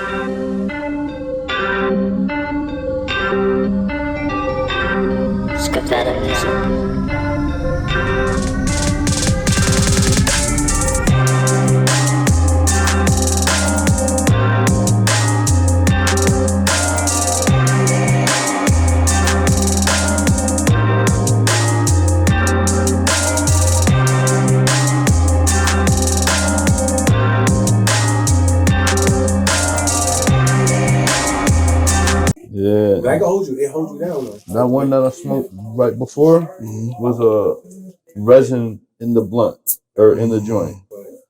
Scatter music. Yeah. That can hold you. It holds you down though. That one that I smoked right before was a resin in the blunt or in the joint.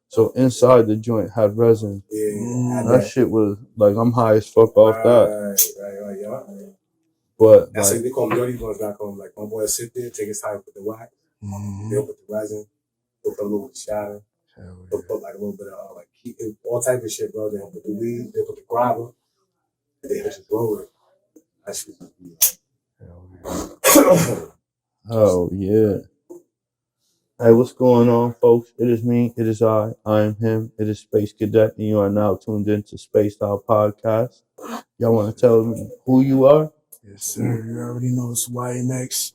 So inside the joint had resin. Yeah, that shit was like I'm high as fuck off that. Right, yeah. But that's like, like they call them dirty ones back home. Like my boy sit there, take his time with the wax, they'll put the resin, they'll put a little bit of shadow, they'll put like a little bit of like all type of shit, bro. They'll put the weed, they'll put the grabber, and they just roll it. That shit just be like, oh yeah. Hey, what's going on, folks? It is me, it is I am him, it is Space Cadet, and you are now tuned into Spacedout Podcast. Y'all want to tell me who you are? Yes, sir. You already know it's YNX,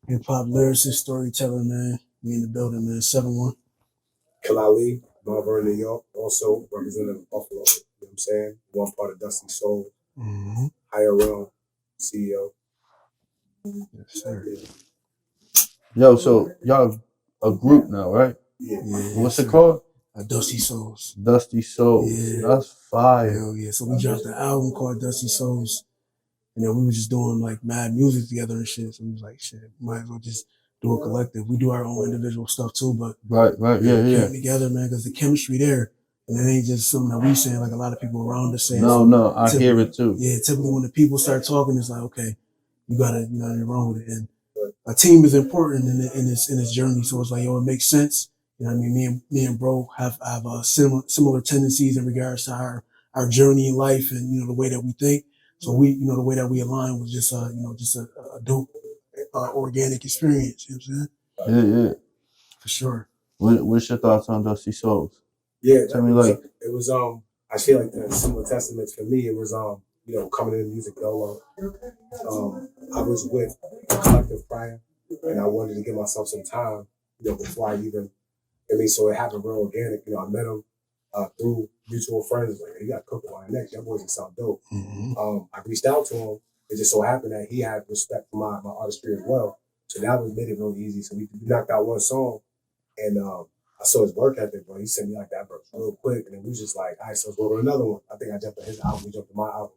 hip hop lyricist, storyteller, man. We in the building, man. 7-1. Kalali, Marlboro, New York, also representing Buffalo. You know what I'm saying? One part of Dusty Soul, Higher Realm, CEO. Yes, sir. Yo, so y'all a group now, right? Yeah. What's it called? Dusty Souls. Dusty Souls. Yeah. That's fire. Hell yeah. So we dropped an album called Dusty Souls. And then we were just doing like mad music together and shit. So we was like, shit, might as well just do a collective. We do our own individual stuff too, but right, yeah. Came together, man, because the chemistry there. And it ain't just something that we saying, like a lot of people around us saying. No, I hear it too. Yeah, typically when the people start talking, it's like, okay, you gotta, you're wrong with it. And a team is important in this journey. So it's like, yo, it makes sense. You know what I mean? Me and bro have similar tendencies in regards to our journey in life and, the way that we think. So we, the way that we align was just, just a dope, organic experience. You know what I'm saying? Yeah. For sure. What's your thoughts on Dusty Souls? Yeah. Tell me like. It was, I feel like the similar testaments for me, it was, coming into music dolo. I was with a collective prior and I wanted to give myself some time, before I even, so it happened real organic. I met him through mutual friends. Like, you got to cook with YNX. Your boys sound dope. I reached out to him. It just so happened that he had respect for my artistry as well. So that made it really easy. So we knocked out one song and I saw his work ethic, bro. He sent me like that verse real quick. And then we was just like, all right, so let's work on another one. I think I jumped on his album. He jumped on my album.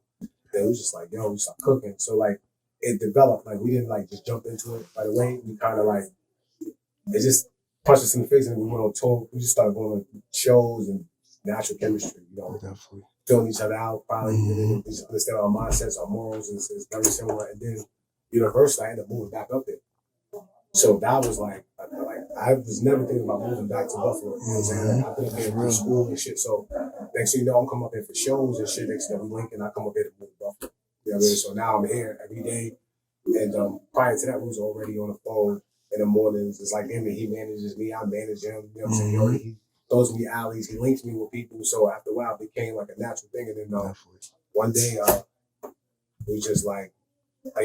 Then we was just like, yo, we started cooking. So like it developed. Like we didn't like just jump into it right away. We kind of like, it just punched us in the face and we went on tour. We just started going on shows and natural chemistry, Definitely. Filling each other out, probably, and then just understand our mindsets, our morals is very similar. And then universally, I ended up moving back up there. So that was like I was never thinking about moving back to Buffalo. You know what I'm saying? I've been up here through school and shit. So next thing you know, I'm coming up here for shows and shit. Next thing I'm linking, I come up here to move to Buffalo. You know what I mean? So now I'm here every day. And prior to that, we was already on the phone in the mornings. It's like him and he manages me, I manage him. You know what I'm saying? He throws me alleys, he links me with people. So after a while, it became like a natural thing. And then one day, we just like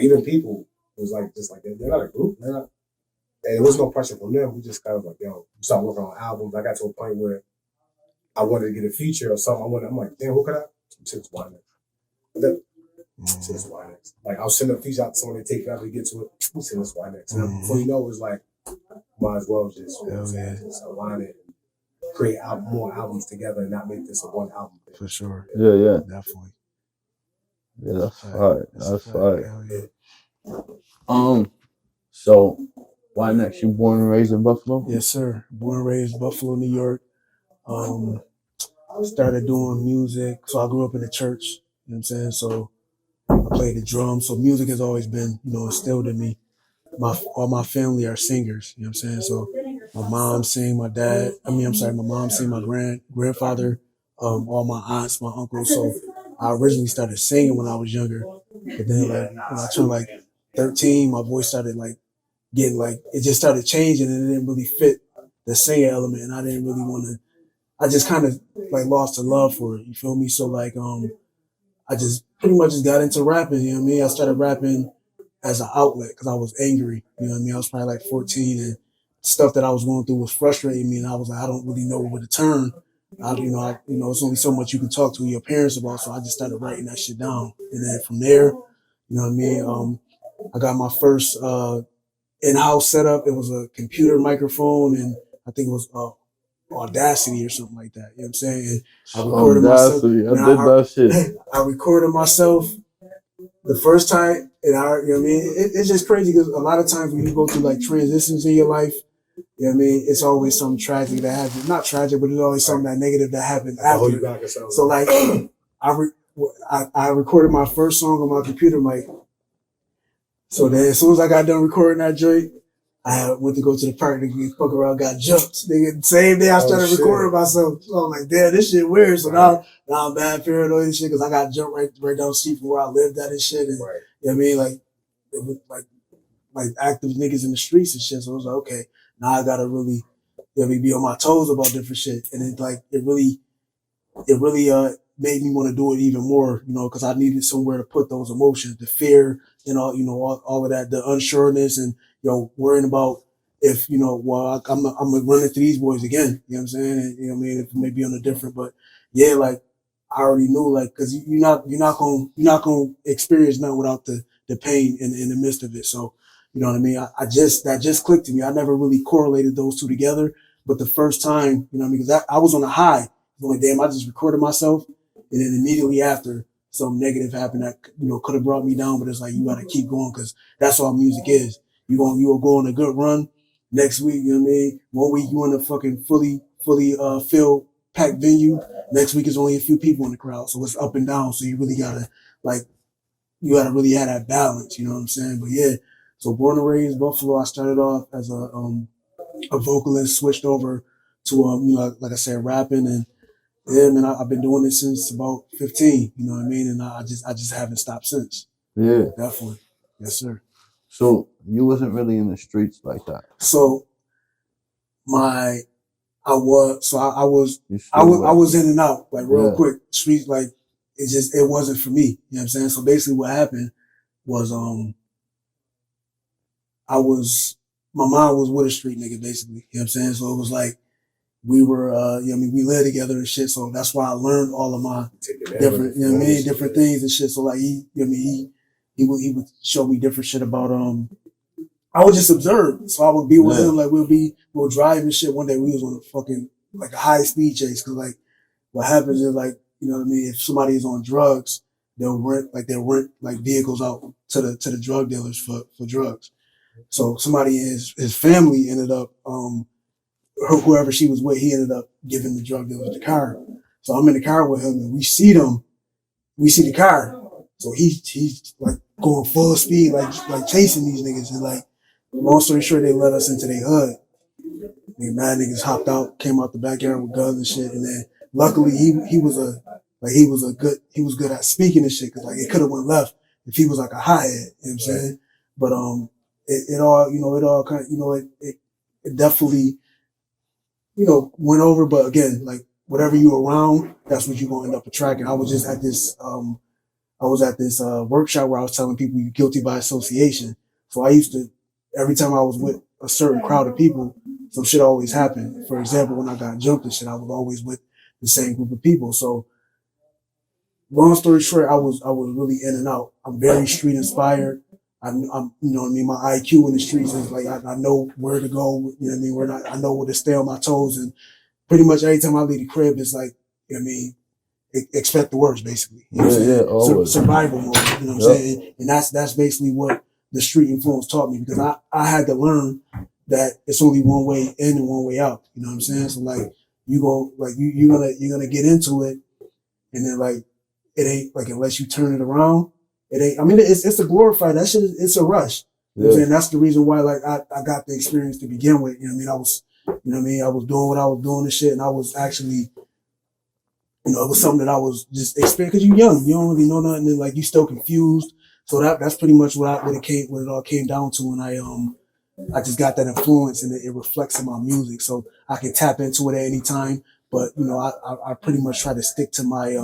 even people was like, just like, they're not a group. They're not. And there was no pressure from them. We just kind of like, yo, we started working on albums. I got to a point where I wanted to get a feature or something. I'm like, damn, who could I? Since YNX. Since YNX. Like, I'll send a feature out to someone to take forever to get to it. Since YNX. And before you know, it was like, might as well just align it and create more albums together and not make this a one album thing. For sure. Yeah. Definitely. Yeah, that's fire. That's fire. Yeah. So, YNX, you born and raised in Buffalo? Yes, sir. Born and raised Buffalo, New York. Started doing music. So I grew up in the church, you know what I'm saying? So I played the drums. So music has always been, instilled in me. All my family are singers, you know what I'm saying? So my mom sing, my mom sing, my grandfather, all my aunts, my uncles. So I originally started singing when I was younger. But then when I turned 13, my voice started getting it just started changing and it didn't really fit the singing element. And I didn't really want to, I just kind of lost the love for it. You feel me? So I just pretty much just got into rapping. You know what I mean? I started rapping as an outlet because I was angry. You know what I mean? I was probably like 14, and stuff that I was going through was frustrating me, and I was like, I don't really know where to turn. It's only so much you can talk to your parents about, so I just started writing that shit down, and then from there, you know what I mean? I got my first in-house setup. It was a computer microphone, and I think it was Audacity or something like that. You know what I'm saying? And I recorded myself. Audacity. I did that shit. I recorded myself the first time, and you know what I mean? It's just crazy because a lot of times when you go through like transitions in your life, you know what I mean? It's always something tragic that happens. Not tragic, but it's always something that negative that happened after. So like, I recorded my first song on my computer mic. So then as soon as I got done recording that joint, I went to go to the park to fuck around, got jumped. Nigga, same day I started recording myself. So I'm like, damn, this shit weird. So now I'm bad paranoid and shit because I got jumped right down the street from where I lived at and shit. And you know what I mean? Like, it was like active niggas in the streets and shit. So I was like, okay, now I gotta really, you know what I mean, be on my toes about different shit. And it really made me want to do it even more, you know, because I needed somewhere to put those emotions, the fear, all of that, the unsureness, and worrying about if I'm gonna run into these boys again. You know what I'm saying? And, you know what I mean? If maybe on a different, but yeah, like I already knew, like, because you're not gonna experience nothing without the pain in the midst of it. So you know what I mean? That just clicked to me. I never really correlated those two together, but the first time, you know what I mean? Because I was on a high. I'm like, damn, I just recorded myself. And then immediately after, some negative happened that, could have brought me down, but it's like, you got to keep going because that's all music is. You will go on a good run. Next week, you know what I mean? 1 week you in a fucking fully filled packed venue. Next week is only a few people in the crowd. So it's up and down. So you really gotta really have that balance, you know what I'm saying? But yeah, so born and raised Buffalo, I started off as a vocalist, switched over to like I said, rapping, and yeah, man, I've been doing it since about 15, you know what I mean? And I just haven't stopped since. Yeah. Definitely. Yes, sir. So you wasn't really in the streets like that. So I was in and out, like real quick. Streets, like it wasn't for me. You know what I'm saying? So basically what happened was my mom was with a street nigga, basically. You know what I'm saying? So it was like we were we lived together and shit. So that's why I learned all of my different, different things and shit. So like he would show me different shit about I would just observe. So I would be with him, like we'll drive and shit. One day we was on a fucking like a high speed chase because like what happens is like, you know what I mean, if somebody is on drugs, they'll rent like vehicles out to the drug dealers for drugs. So somebody in his family ended up whoever she was with, he ended up giving the drug dealers the car. So I'm in the car with him and we see the car. So he's like going full speed, like chasing these niggas. And like, long story short, they let us into their hood. The mad niggas hopped out, came out the backyard with guns and shit. And then luckily he was good at speaking and shit. Cause like it could have went left if he was like a hothead, you know what I'm saying? But, it definitely, went over. But again, like whatever you around, that's what you're going to end up attracting. I was just at this, workshop where I was telling people you're guilty by association. So I used to, every time I was with a certain crowd of people, some shit always happened. For example, when I got jumped and shit, I was always with the same group of people. So long story short, I was really in and out. I'm very street inspired. I'm you know what I mean, my IQ in the streets is like I know where to go, you know what I mean, I know where to stay on my toes, and pretty much every time I leave the crib it's like, you know what I mean, expect the worst basically. You know what I'm saying? Always. Survival mode, you know what I'm saying? And that's basically what the street influence taught me, because I had to learn that it's only one way in and one way out. You know what I'm saying? So like you're gonna get into it, and then like it ain't like, unless you turn it around, it ain't. I mean, it's a glorified. That shit. It's a rush. You know what I'm saying? That's the reason why like I got the experience to begin with. You know what I mean? I was doing what I was doing and shit, and I was actually, it was something that I was just experiencing, because you're young, you don't really know nothing, and like you still confused. So that's pretty much what it all came down to, and I just got that influence, and it reflects in my music, so I can tap into it at any time. But I pretty much try to stick to my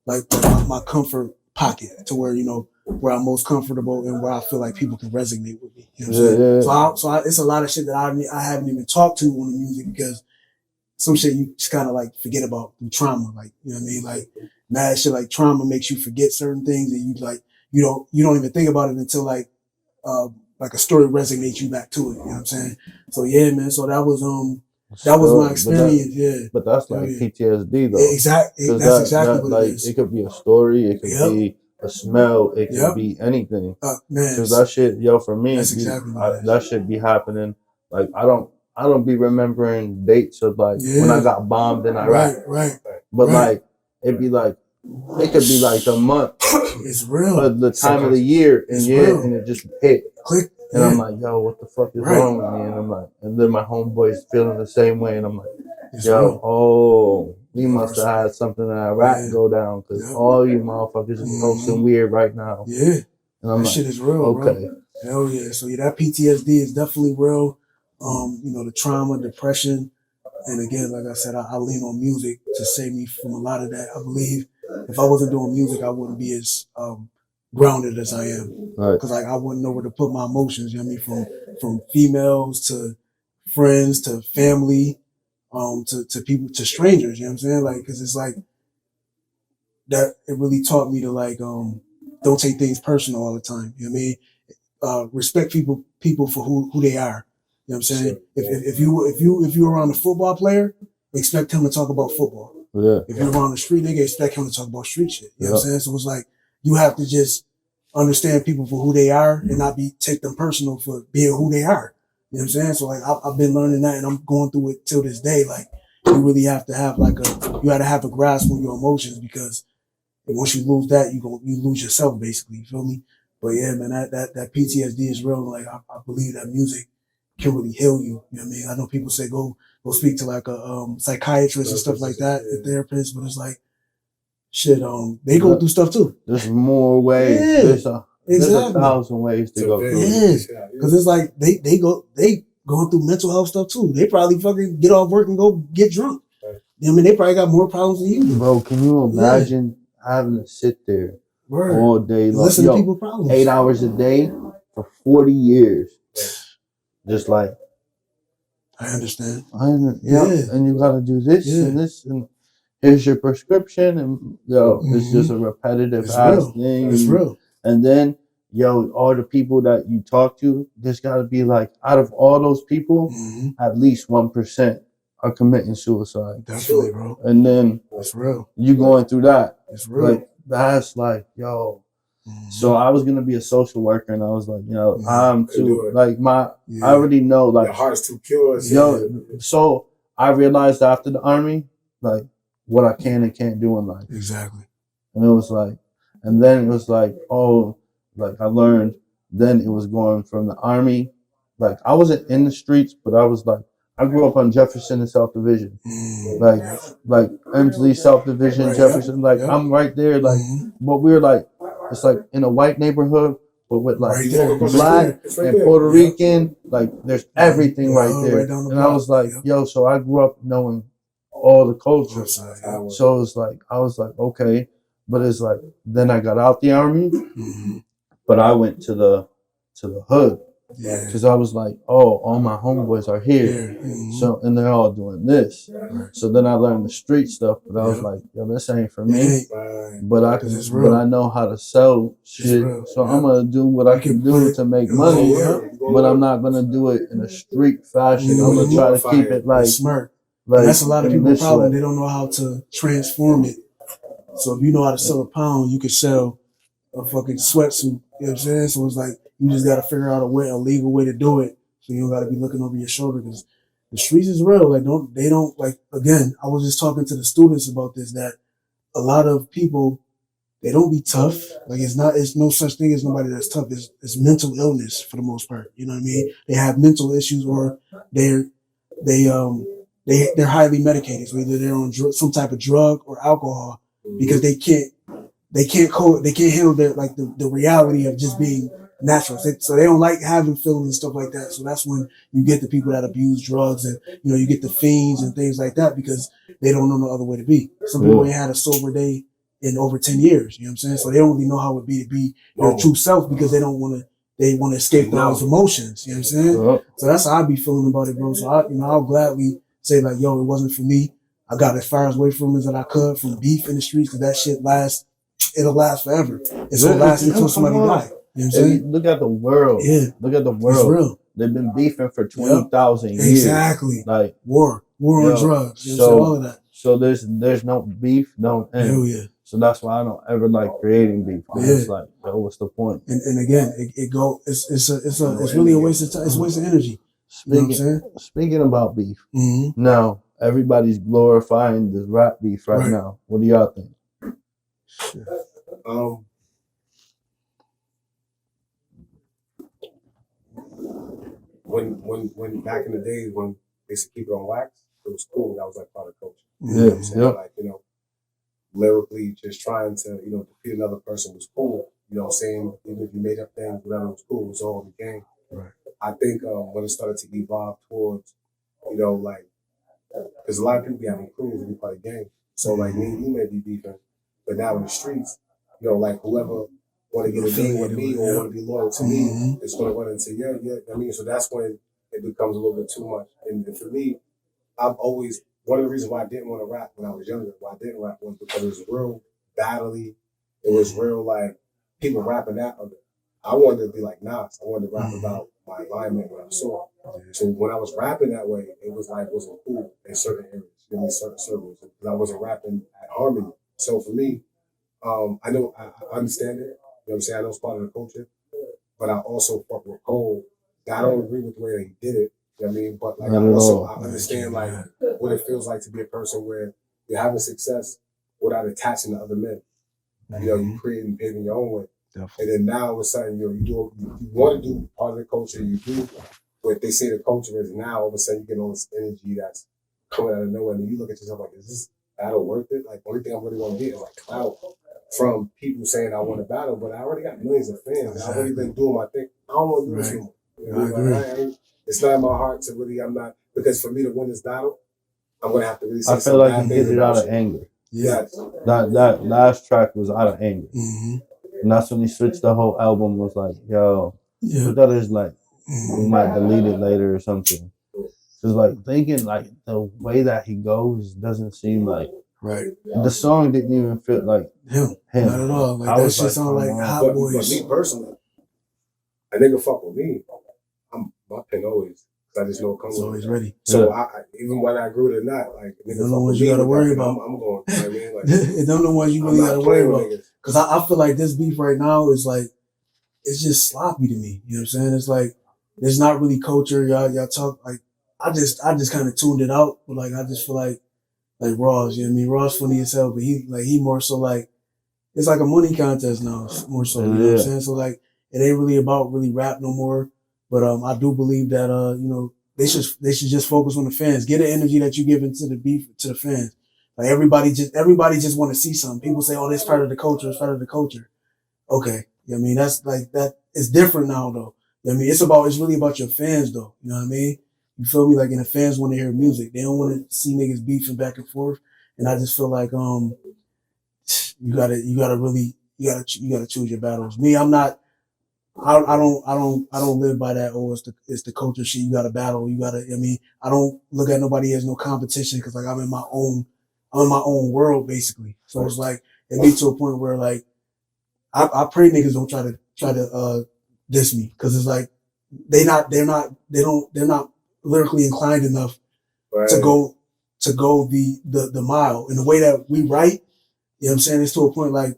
like my comfort pocket to where, you know, where I'm most comfortable and where I feel like people can resonate with me. You know what I'm saying? Yeah. So it's a lot of shit that I haven't even talked to on the music because some shit you just kind of like forget about through trauma. Like, you know what I mean? Like mad shit, like trauma makes you forget certain things and you don't even think about it until like a story resonates you back to it. You know what I'm saying? So yeah, man. So that was my experience. But that's like PTSD though. Exactly. That's exactly what like, it is. It could be a story. It could be a smell. It could be anything. Man, because that shit, yo, for me, that's exactly that shit be happening. Like I don't be remembering dates of like when I got bombed in Iraq. Right. But like it could be like the month. It's real. Or the time of the year, and and it just hit. Click. And I'm like, yo, what the fuck is wrong with me? And I'm like, and then my homeboy's feeling the same way, and I'm like, we must have had something in Iraq go down because all you motherfuckers is posting weird right now. Yeah. And I'm that like, shit is real, okay. Bro. Hell yeah. So that PTSD is definitely real. You know, the trauma, depression. And again, like I said, I lean on music to save me from a lot of that. I believe if I wasn't doing music, I wouldn't be as grounded as I am. Right. Because like I wouldn't know where to put my emotions, you know what I mean? From females to friends to family, to people, to strangers, you know what I'm saying? Like, cause it's like that, it really taught me to like, don't take things personal all the time. You know what I mean? Respect people for who they are. You know what I'm saying? Sure. If you around a football player, expect him to talk about football. Yeah. If you're around the street nigga, expect him to talk about street shit. You know what I'm saying? So it's like you have to just understand people for who they are and not take them personal for being who they are. You know what I'm saying? So like I've been learning that and I'm going through it till this day. Like you really have to have you gotta have a grasp on your emotions because once you lose that, you lose yourself basically. You feel me? But yeah, man, that PTSD is real. Like I believe that music can really heal you. You know what I mean? I know people say go speak to like a psychiatrist and stuff like that, a therapist, but it's like shit, they go through stuff too. There's more ways. Yeah, there's a thousand ways to go through. Yeah. Because it's like they going through mental health stuff too. They probably fucking get off work and go get drunk. Right. I mean, they probably got more problems than you do. Bro, can you imagine having to sit there all day, like, listen to people's problems, 8 hours a day for 40 years? Just like, I understand. And you gotta do this and this, and here's your prescription, and it's just a repetitive thing. It's real. And then, all the people that you talk to, there's gotta be like, out of all those people, at least 1% are committing suicide. Definitely, bro. And then it's real. You going through that. It's real. Like, that's like, So I was gonna be a social worker, and I was like, I'm too like I already know, like, your heart's too pure. So I realized after the army, like, what I can and can't do in life. Exactly. And it was like, and then it was like, I learned. Then it was going from the army, like I wasn't in the streets, but I was like, I grew up on Jefferson and South Division, like Emsley, South Division, Jefferson. Like I'm right there, like, but we're like, it's like in a white neighborhood, but with like black and Puerto Rican, like there's everything right there. And I was like, so I grew up knowing all the cultures. So it's like, I was like, okay, but it's like, then I got out the army, but I went to the hood. Yeah. Because I was like, all my homeboys are here. So, and they're all doing this. So then I learned the street stuff, but I was like, this ain't for me. But I know how to sell shit. So I'm going to do what I can do to make money, but I'm not going to do it in a street fashion. I'm going to try to keep it like smart. Like, that's a lot of people's problem. They don't know how to transform it. So if you know how to sell a pound, you can sell a fucking sweatsuit. You know what I'm saying? So it's like, you just got to figure out a legal way to do it. So you don't got to be looking over your shoulder because the streets is real. Like, again, I was just talking to the students about this, that a lot of people, they don't be tough. Like, it's no such thing as nobody that's tough. It's mental illness for the most part. You know what I mean? They have mental issues, or they're highly medicated. So either they're on some type of drug or alcohol because they can't handle the reality of just being natural. So they don't like having feelings and stuff like that. So that's when you get the people that abuse drugs, and you get the fiends and things like that because they don't know no other way to be. Some people ain't had a sober day in over 10 years. You know what I'm saying? So they don't really know how it be to be your true self because they want to escape those emotions. You know what I'm saying? So that's how I be feeling about it, bro. So I'll gladly say like, yo, it wasn't for me. I got as far away from it as I could from beef in the streets because that shit it'll last forever. It's gonna last until somebody die. You know what I'm saying? Look at the world. Yeah. Look at the world. It's real. They've been beefing for 20,000 years. Exactly. Like war on drugs. You know, all of that. So there's no beef, no end. Hell yeah. So that's why I don't ever like creating beef. It's like, yo, what's the point? And again, it's really a waste of time. It's a waste of energy. Speaking about beef, now everybody's glorifying this rap beef right now. What do y'all think? When back in the days when they used to keep it on wax, it was cool. That was like part of culture. Yeah, you know what I'm saying? Like, you know, lyrically just trying to, you know, defeat another person was cool. You know what I'm saying? Even if you made up things, whatever was cool, it was all in the game. Right. I think when it started to evolve towards, you know, like, because a lot of people be having crews and we play the game. So like me and you may be beefing, but now in the streets, you know, like whoever want to get a deal with me or want to be loyal to me, it's going to run into I mean, so that's when it becomes a little bit too much. And for me, I've always, one of the reasons why I didn't want to rap when I was younger, why I didn't rap was because it was real battly. It was real like people rapping that. I wanted to be like Nas. I wanted to rap about my alignment when I saw it. So when I was rapping that way, it was like, wasn't cool in certain areas, in certain circles, because I wasn't rapping at harmony. So for me, I know, I understand it. You know what I'm saying? I know it's part of the culture, but I also fuck with Cole. I don't agree with the way that he did it. You know what I mean? But like, I understand like what it feels like to be a person where you're having success without attaching to other men. You know, you creating, paving your own way. Definitely. And then now all of a sudden, you want to do part of the culture, you do what they say the culture is. Now all of a sudden you get all this energy that's coming out of nowhere, and you look at yourself like, is this battle worth it? Like, the only thing I really want to get is like clout from people saying I want to battle, but I already got millions of fans. Exactly. I've already been doing my thing. I don't want to do this anymore. You know, I agree. It's not in my heart to really. I'm not, because for me to win this battle, I'm gonna have to really. Say I feel like you did it out of anger. Yes. That last track was out of anger. And that's when he switched the whole album, was like, yo, but that is like, we might delete it later or something. Cause like thinking like the way that he goes doesn't seem like, the song didn't even feel like him. Not at all. Like that shit sound like Hot Boys. But me personally, a nigga fuck with me, my pen always, cause I just know it comes. It's always ready. So I even when I agree with it or not, like nigga don't know what you gotta worry about. I'm going. You know what I mean? Like, it don't know what you really gotta worry about. Cause I feel like this beef right now is like, it's just sloppy to me. You know what I'm saying? It's like, there's not really culture. Y'all talk like, I just kind of tuned it out. But like, I just feel like Ross, you know what I mean? Ross funny as hell, but he more so like, it's like a money contest now, more so. You know what I'm saying? So like, it ain't really about really rap no more. But I do believe that you know, they should just focus on the fans. Get the energy that you give into the beef to the fans. Like everybody just want to see something. People say, "Oh, that's part of the culture. It's part of the culture." Okay, you know what I mean, that's like that. It's different now, though. You know what I mean, it's really about your fans, though. You know what I mean? You feel me? Like, and the fans want to hear music. They don't want to see niggas beefing back and forth. And I just feel like you gotta choose your battles. Me, I'm not. I don't live by that. Oh, it's the culture shit. You gotta battle. You gotta. I mean, I don't look at nobody as no competition because like I'm in my own world basically. So it's like it be to a point where like I pray niggas don't try to diss me because it's like they're not lyrically inclined enough to go the mile in the way that we write. You know what I'm saying? It's to a point like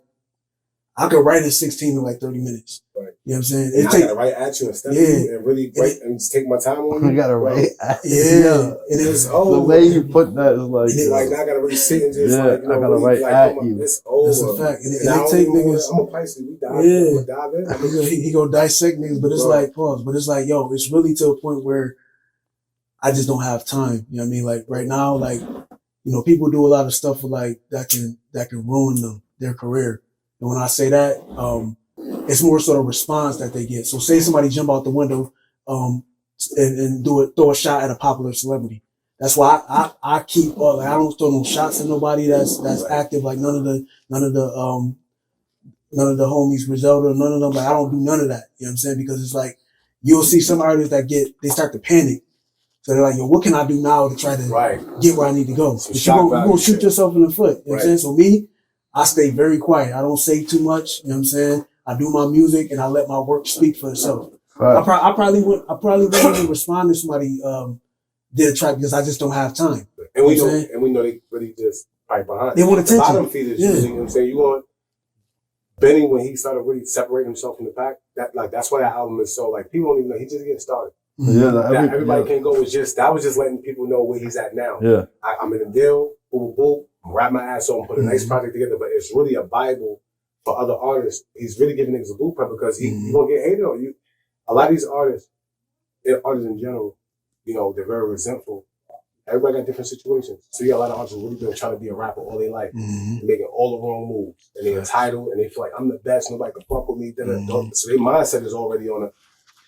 I could write at 16 in like 30 minutes. Right. You know what I'm saying? I gotta write at you and step you and really write and just take my time on you. You gotta write at you. Yeah. It is the way you put that is like, now I gotta really sit and just like, you know, I gotta write at you. It's over. That's a fact. And it take niggas. I'm a Pisces. We dive in. He go dissect niggas, but it's like pause. But it's like, yo, it's really to a point where I just don't have time. You know what I mean? Like right now, like, you know, people do a lot of stuff for like that can ruin them, their career. And when I say that, it's more sort of response that they get. So say somebody jump out the window, and throw a shot at a popular celebrity. That's why I keep like I don't throw no shots at nobody that's active. Like none of the homies, Griselda, none of them. Like I don't do none of that. You know what I'm saying? Because it's like you'll see some artists that they start to panic. So they're like, yo, what can I do now to try to get where I need to go? But you're gonna shoot yourself in the foot. You know what I'm saying? So me, I stay very quiet. I don't say too much. You know what I'm saying? I do my music and I let my work speak for itself. Right. I probably wouldn't even respond to somebody did a track because I just don't have time. And we know they really just right behind. They want attention. The bottom feeders, you know what I'm saying? You want Benny when he started really separating himself from the pack. That's why that album is so like people don't even know he's just getting started. Yeah, everybody can't go. Was just letting people know where he's at now. Yeah, I'm in a deal. Boom, boom. Wrap my ass on, put a nice project together. But it's really a Bible for other artists. He's really giving niggas a blueprint because he gonna get hated on you. A lot of these artists in general, you know, they're very resentful. Everybody got different situations. So you got a lot of artists who really been trying to be a rapper all their life, making all the wrong moves, and they're entitled, and they feel like I'm the best. Nobody can fuck with me. So their mindset is already on a.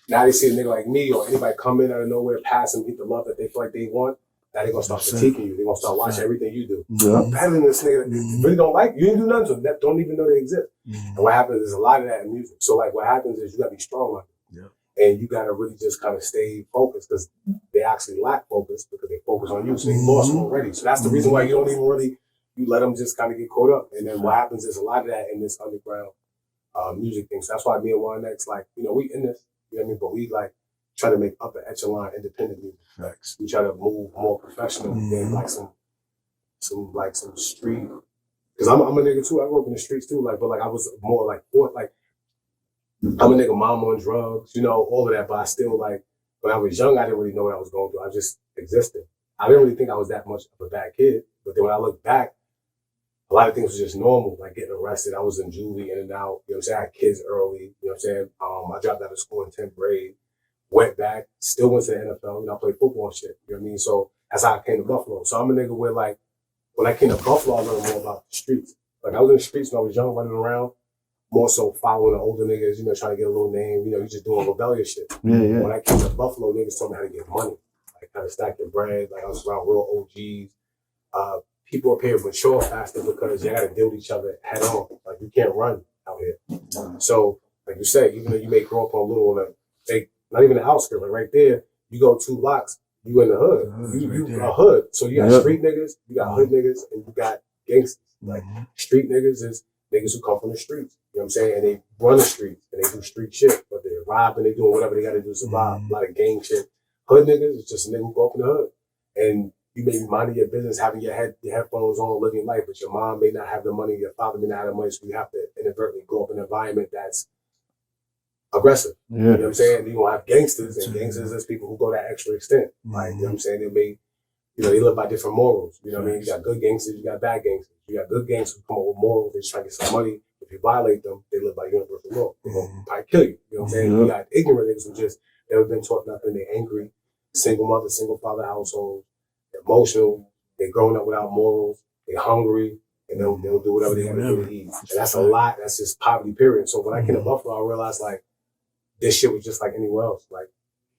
Now they see a nigga like me or anybody come in out of nowhere, pass and get the love that they feel like they want. Now they're gonna start critiquing you. They're gonna start watching everything you do. I'm better than this nigga. They really don't like you. You didn't do nothing to them. That don't even know they exist. And what happens is a lot of that in music. So like what happens is you gotta be strong on it. And you gotta really just kind of stay focused because they actually lack focus because they focus on you. So they lost already. So that's the reason why you don't even really, you let them just kind of get caught up. And then what happens is a lot of that in this underground music thing. So that's why me and YNX, like, you know, we in this. You know what I mean? But we like try to make upper echelon independent music. Facts. We try to move more professional than like some street. Because I'm a nigga too. I grew up in the streets too. Like, but like I was more like I'm a nigga mom on drugs, you know, all of that. But I still like when I was young, I didn't really know what I was going through. I just existed. I didn't really think I was that much of a bad kid. But then when I look back, a lot of things was just normal, like getting arrested. I was in juvie in and out. You know what I'm saying? I had kids early. You know what I'm saying? I dropped out of school in 10th grade, went back, still went to the NFL. You know, I played football and shit. You know what I mean? So that's how I came to Buffalo. So I'm a nigga where like, when I came to Buffalo, I learned more about the streets. Like I was in the streets when I was young, running around, more so following the older niggas, you know, trying to get a little name. You know, you just doing rebellious shit. Yeah. When I came to Buffalo, niggas told me how to get money. Like how to stack your bread. Like I was around real OGs. People up here mature faster because you gotta deal with each other head on. Like you can't run out here. So, like you said, even though you may grow up on not even the outskirts, like right there, you go 2 blocks, you in the hood. You a hood. So you got street niggas, you got hood niggas, and you got gangsters. Like street niggas is niggas who come from the streets. You know what I'm saying? And they run the streets and they do street shit, but they rob and they doing whatever they gotta do to survive. A lot of gang shit. Hood niggas is just a nigga who grew up in the hood. And you may be minding your business, having your headphones on, living life, but your mom may not have the money, your father may not have the money, so you have to inadvertently grow up in an environment that's aggressive. You know what I'm saying? You gonna have gangsters, and gangsters is people who go that extra extent. Like, you know what I'm saying? They may, you know, they live by different morals. You know what I mean? You got good gangsters, you got bad gangsters. You got good gangsters who come up with morals, they just try to get some money. If you violate them, they live by universal law. They're gonna probably kill you. You know what I'm saying? You got ignorant niggas who just never been taught nothing, they're angry, single mother, single father household. Emotional, they're growing up without morals, they're hungry, and they'll do whatever they have to do to eat. And that's a lot, that's just poverty, period. So when I came to Buffalo, I realized like this shit was just like anywhere else. Like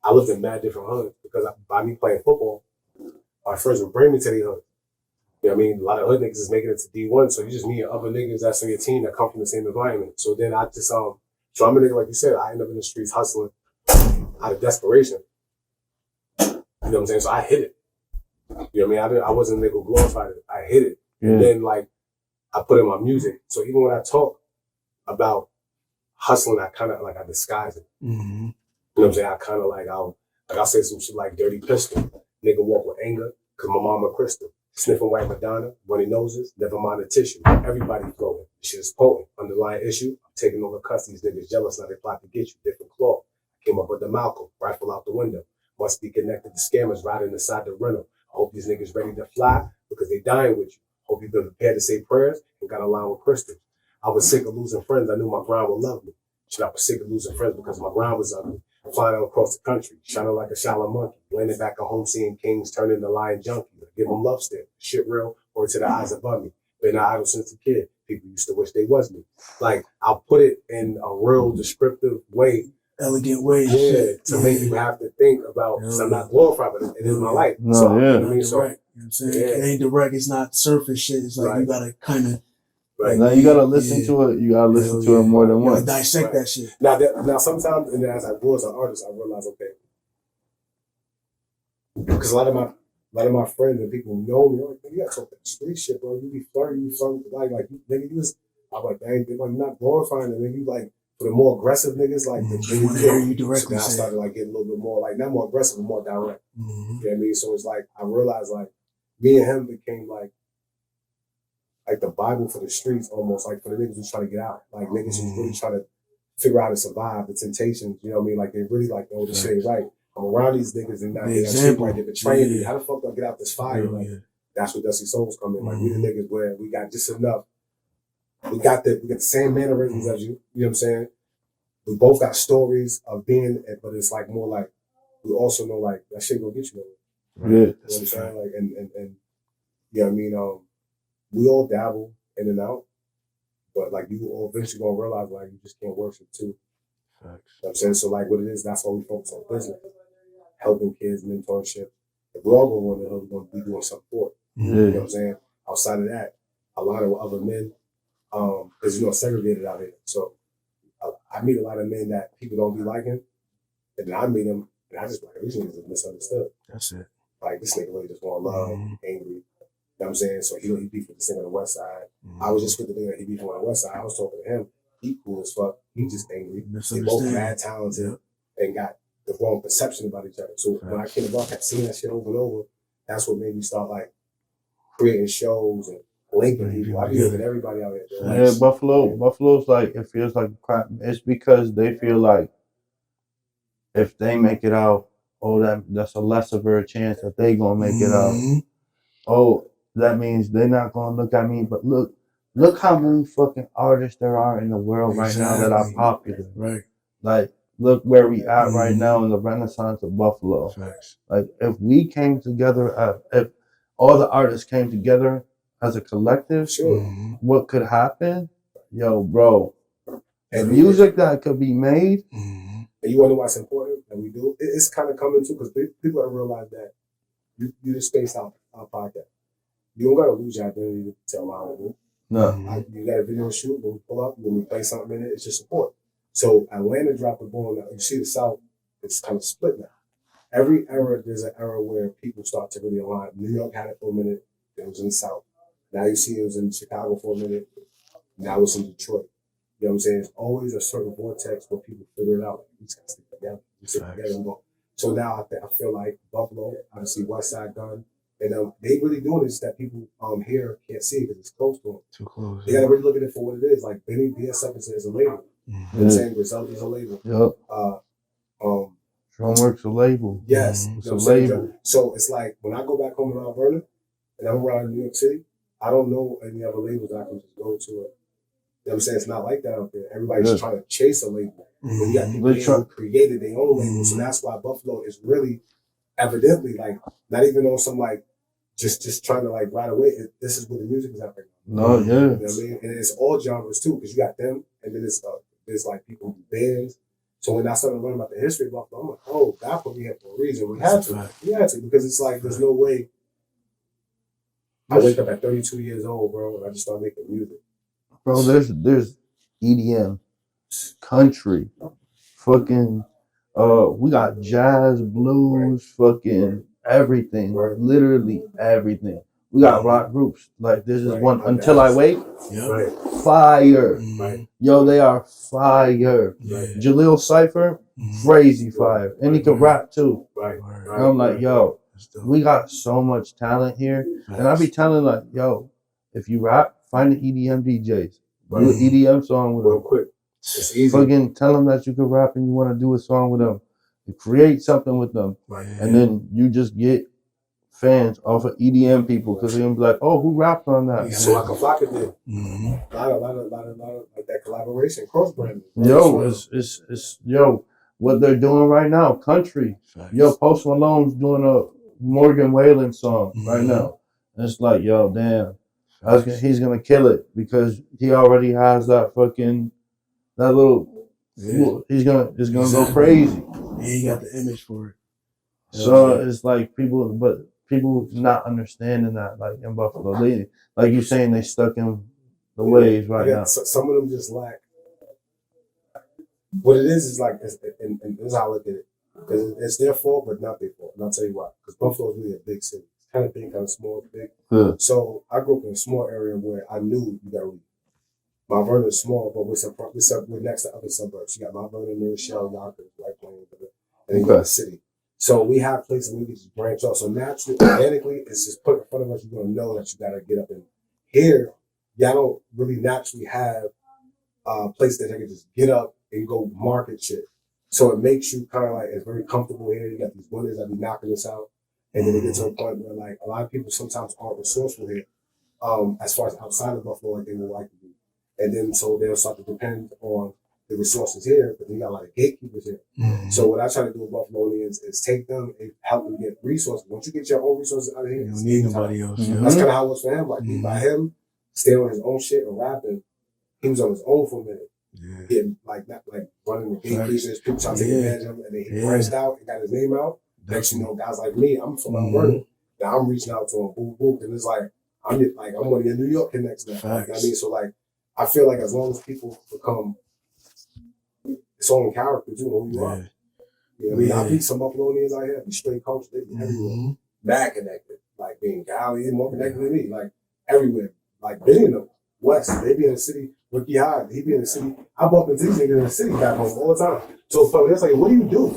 I lived in mad different hoods because by me playing football, my friends would bring me to the hood. You know what I mean? A lot of hood niggas is making it to D1, so you just meet other niggas that's on your team that come from the same environment. So then I just, so I'm a nigga, like you said, I end up in the streets hustling out of desperation. You know what I'm saying? So I hit it. You know what I mean? I wasn't a nigga who glorified it. I hit it. And then like, I put in my music. So even when I talk about hustling, I kind of like, I disguise it. You know what I'm saying? I kind of like, I'll say some shit like dirty pistol. Nigga walk with anger, cause my mama crystal. Sniffing white Madonna, runny noses, never mind the tissue. Everybody floating. Shit is potent. Underlying issue, I'm taking all the cuss. These niggas jealous, now they plot to get you. Different claw. Came up with the Malcolm, rifle out the window. Must be connected to scammers riding inside the rental. I hope these niggas ready to fly because they dying with you. Hope you've been prepared to say prayers and got a line with crystals. I was sick of losing friends. I knew my grind would love me. Shit, I was sick of losing friends because my grind was ugly. Flying all across the country, shining like a shallow monkey. Landing back at home, seeing kings turn into lion junkie. Give them love stick. Shit real, or to the eyes above me. Been idle since a kid. People used to wish they was me. Like, I'll put it in a real descriptive way elegant way. To make you have to think about, because I'm not glorified, but it is my life. No, so, yeah. You know what I mean? So, Direct, you know what I'm saying? It ain't direct, it's not surface shit. It's like you gotta kind of Now you gotta listen to it. You gotta listen to it more than once. Dissect that shit. Now sometimes, and as I grow as an artist, I realize, okay, because a lot of my friends and people who know me, they're like, you gotta talk that street shit, bro. You be flirting with nigga, you just, I'm like, dang, they're like not glorifying it. Then you like, for the more aggressive niggas, like, they want to hear you directly. So now I started like getting a little bit more, like, not more aggressive, but more direct. You know what I mean? So it's like, I realized like, me and him became like the Bible for the streets, almost like for the niggas who's trying to get out. Like niggas who's really trying to figure out how to survive the temptations, you know what I mean? Like they really like, oh, this shit ain't right. I'm around these niggas and not they shit right. They're betraying me. How the fuck do I get out this fire? Like that's where Dusty Souls come in. Like we the niggas where we got just enough. We got the same mannerisms as you. You know what I'm saying? We both got stories of being, but it's like more like we also know like that shit gonna get you nowhere. Yeah. You know what I'm saying? Like and you know what I mean? We all dabble in and out, but like you all eventually gonna realize like you just can't worship too. You know what I'm saying? So like what it is, that's why we focus on business, helping kids, mentorship. If we're all going to the hood, we're going to be doing something for it. You know what I'm saying? Outside of that, a lot of other men, because segregated out here. So I meet a lot of men that people don't be liking, and then I meet them, and I just like, these niggas are misunderstood. That's it. Like this nigga really just want love, angry. You know what I'm saying? So he beef with the singer on the west side. I was just with the nigga that he beef on the west side. I was talking to him. He cool as fuck. He just angry. They both mad talented and got the wrong perception about each other. So when I came about, I kept seeing that shit over and over. That's what made me start like creating shows and linking people. I be linking everybody out there. Yeah, Buffalo's like, it feels like crap. It's because they feel like if they make it out, that's a less of a chance that they gonna make it out. Oh, that means they're not gonna look at me. But look how many fucking artists there are in the world right now that are popular. Right. Like, look where we at right now in the renaissance of Buffalo. Facts. Like, if we came together, if all the artists came together as a collective, what could happen? Yo, bro, the music that could be made. And you wonder why it's important that we do? It's kind of coming too, because people have realized that you the Spacedout podcast. You don't gotta lose your identity to tell my own. No. You got a video shoot, when we pull up, when we play something in it, it's just support. So Atlanta dropped the ball now. You see the South, it's kind of split now. Every era, there's an era where people start to really align. New York had it for a minute, it was in the South. Now you see it was in Chicago for a minute, now it's in Detroit. You know what I'm saying? It's always a certain vortex where people figure it out. We just gotta stick together. We stick together and go. So now I feel like Buffalo, obviously West Side Gun, and they really doing this that people here can't see because it's close to them. Too close. They gotta really look at it for what it is. Like Benny BS7 is a label. You know what I'm saying? Result is a label. Yep. Drumworks a label. Yes. It's a label. So it's like when I go back home in Mount Vernon and I'm around New York City, I don't know any other labels I can just go to it. You know what I'm saying? It's not like that out there. Everybody's trying to chase a label. But you got people who created their own label. So that's why Buffalo is really evidently like not even on some like just trying to like right away. This is where the music is happening. No, You know what I mean? And it's all genres too, because you got them and then there's like people who bands. So when I started learning about the history of Buffalo, I'm like, oh, God put me here for a reason. We had to. Because it's like there's no way. I wake up at 32 years old, bro, and I just start making music. Bro, there's EDM, country, fucking we got jazz, blues, fucking everything, literally everything. We got rock groups. Like this is one Until I Wake. Fire. Yo, they are fire. Jaleel Cypher, crazy fire. And he can rap too. And I'm like, yo, we got so much talent here. And I be telling like, yo, if you rap, find the EDM DJs. Do an EDM song with them. Real quick. It's easy. Fucking tell them that you can rap and you want to do a song with them. You create something with them. And then you just get fans off of EDM people because they're gonna be like, oh, who rapped on that? So like a Flocka did. A lot of like that collaboration, cross branding. Yo, it's what they're doing right now, country. Yo, Post Malone's doing a Morgan Wallen song right now. And it's like, yo, damn, he's gonna kill it because he already has that little Yeah. It's gonna go crazy. Yeah, he got the image for it. So it's like people not understanding that, like in Buffalo, like you saying, they stuck in the ways right now. Some of them just lack. What it is like, and this is how I look at it. Because it's their fault, but not their fault. And I'll tell you why. Because Buffalo is really a big city. It's kind of big, kind of small, big. Yeah. So I grew up in a small area where I knew you got to read. Mount Vernon is small, but we're next to other suburbs. You got Mount Vernon, New Rochelle, Yonkers, White Plains, and then you got the city. So we have places where we can just branch off. So naturally, organically, it's just put in front of us. You're going to know that you got to get up in. Here, y'all don't really naturally have places that you can just get up and go market shit. So it makes you kind of like, it's very comfortable here. You got these windows that be knocking us out. And then it gets to a point where like a lot of people sometimes aren't resourceful here, as far as outside of Buffalo, like they would like to be. And then so they'll start to depend on the resources here, but then you got a lot of gatekeepers here. Mm-hmm. So what I try to do with Buffalonians is take them and help them get resources. Once you get your own resources out of here, You don't need nobody else. Mm-hmm. that's kind of how it was for him. Like by him staying on his own shit and rapping, he was on his own for a minute. Yeah. Getting like running the gatekeepers, people trying to take advantage of him, and then he branched out and got his name out. Next, you know, guys like me, I'm from Mount Vernon. Now I'm reaching out to him, boom, boom, and it's like I'm one of your New York connects now. Like, I mean, so like I feel like as long as people become its own character too, who you are. You know what I mean? I beat some Buffalonians out here, be straight culture, they be everywhere. Mad connected, like being Cali, more connected than me, like everywhere. Like many of them, West, they be in the city. Ricky Hyde, he be in the city. I bump into these niggas in the city back home all the time. So it's like, what do you do?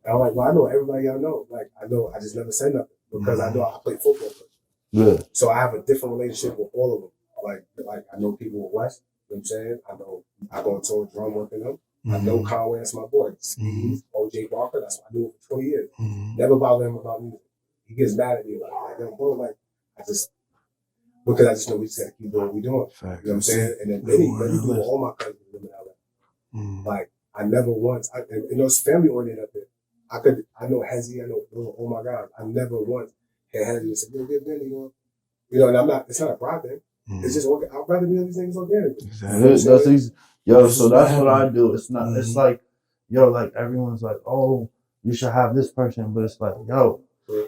And I'm like, well, I know everybody I know. Like, I just never say nothing because I know I play football. Yeah. So I have a different relationship with all of them. Like I know people with West, you know what I'm saying? I go into a drum working them. I know Conway, that's my boy. Steve, OJ Barker, that's what I knew for 20 years. Never bother him about music. He gets mad at me because I just know we just gotta keep doing what we're doing. You know what I'm saying? And then many people, all my cousins live in LA. Like I never once, and it's family oriented up there. I know Hezzy, I know, oh my God, I never once had Hezzy say, yo, get Benny, you know, and it's not a pride thing. It's just, I'd rather be on these things organically. Exactly. So that's what I do. It's not, it's like, yo, like everyone's like, oh, you should have this person, but it's like, yo,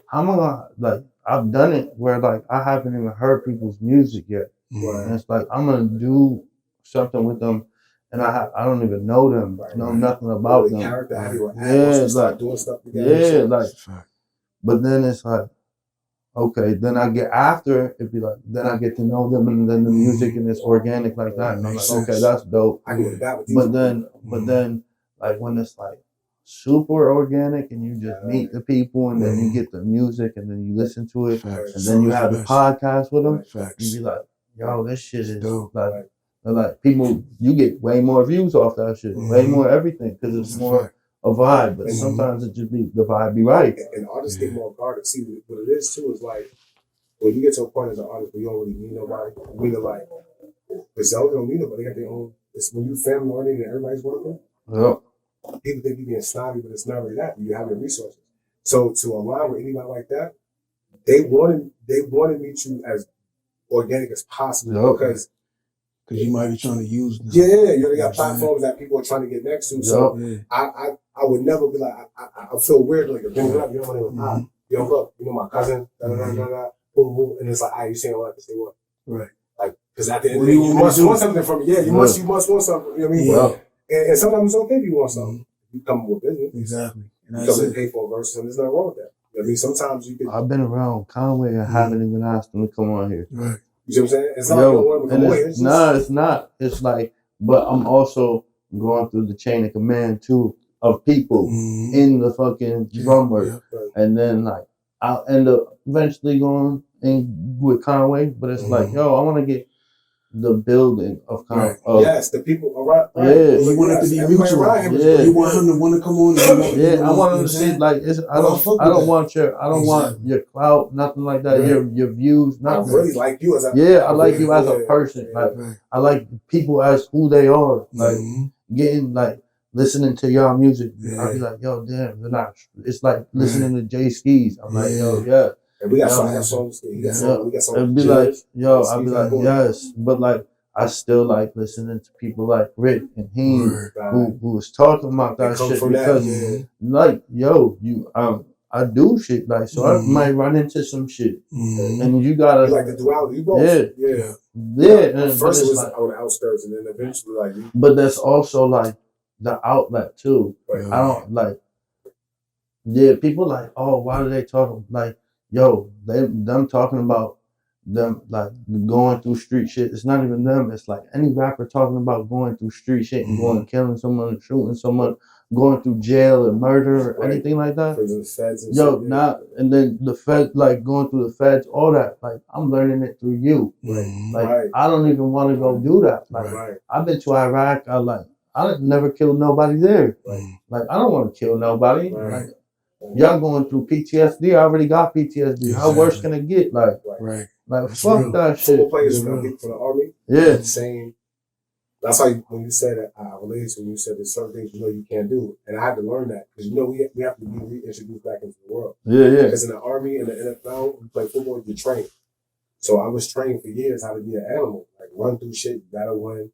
how am I gonna, like, I've done it where like I haven't even heard people's music yet. And it's like I'm gonna do something with them and I don't even know them, know nothing about them. But then it's like, okay, then I get after it be like, then I get to know them and then the music and it's organic like that. And I'm like, okay, that's dope. But then like when it's like super organic and you just meet the people and then you get the music and then you listen to it and then you have the podcast with them, you be like, yo, this shit is dope. Like people, you get way more views off that shit, way more everything because it's more a vibe. But sometimes it just be the vibe be right. And artists get more guarded. See, what it is too is like when you get to a point as an artist where you don't really need nobody, you mean like themselves don't need nobody. They got their own. It's when you family oriented and everybody's working. Yep. People think you're being snobby, but it's not really that. You have your resources. So to align with anybody like that, they want to meet you as organic as possible because you might be trying to use them. Yeah, you already got platforms that people are trying to get next to. So I would never be like, I feel weird like, bring it up, you know what I mean? Yo, look, you know my cousin, and it's like, you saying all that to say what? Right. Like, because at the end of the day, you must want something from me. Yeah, you must want something. You know what I mean? And sometimes it's okay if you want something. You come with business. Exactly. And you come and pay for a verse, and there's nothing wrong with that. You know what I mean? Sometimes you can. I've been around Conway and haven't even asked him to come on here. Right. You see what I'm saying? It's not it's not. It's like, but I'm also going through the chain of command too of people in the fucking drum work. And then like I'll end up eventually going in with Conway, but it's like, yo, I want to get the building of Conway. Yes, the people around. Yeah, you want it to be mutual. Yeah, you want him to want to come on. I want him to see like I don't want your clout, nothing like that. Your views, nothing. I really like you as a I like you as a person. Like I like people as who they are. Like getting like listening to y'all music. I'll be like, yo, damn, they're not. It's like listening to Jay Skis. I'm like, yo, yeah. And we got songs. We got songs. It'd be like, yo, I'd be like, yes, but like I still like listening to people like Rick and Heem Word. who was talking about They that come shit from that, because yeah. like yo, I do shit like so I might run into some shit and you gotta You like the duality, you both. Yeah. And, First it was like, on the outskirts, and then eventually like. But that's also like the outlet too. Right. I don't like. Yeah, people like, oh, why do they talk like, yo, them talking about them like going through street shit. It's not even them. It's like any rapper talking about going through street shit and going killing someone, shooting someone, going through jail or murder or anything like that. Prison feds and Yo, shit, not and then the feds like going through the feds, all that. Like I'm learning it through you. Like I don't even want to go do that. Like I've been to Iraq. I never killed nobody there. Like I don't want to kill nobody. Like y'all going through PTSD. I already got PTSD. Exactly. How worse can it get? Like That's fuck real. that shit. Football players from the army. Yeah. Same. That's how when you said that I related to when you said there's certain things you know you can't do, and I had to learn that because we have to be reintroduced back into the world. Yeah. Because in the army and the NFL, you play football, you train. So I was trained for years how to be an animal, like run through shit, you gotta win,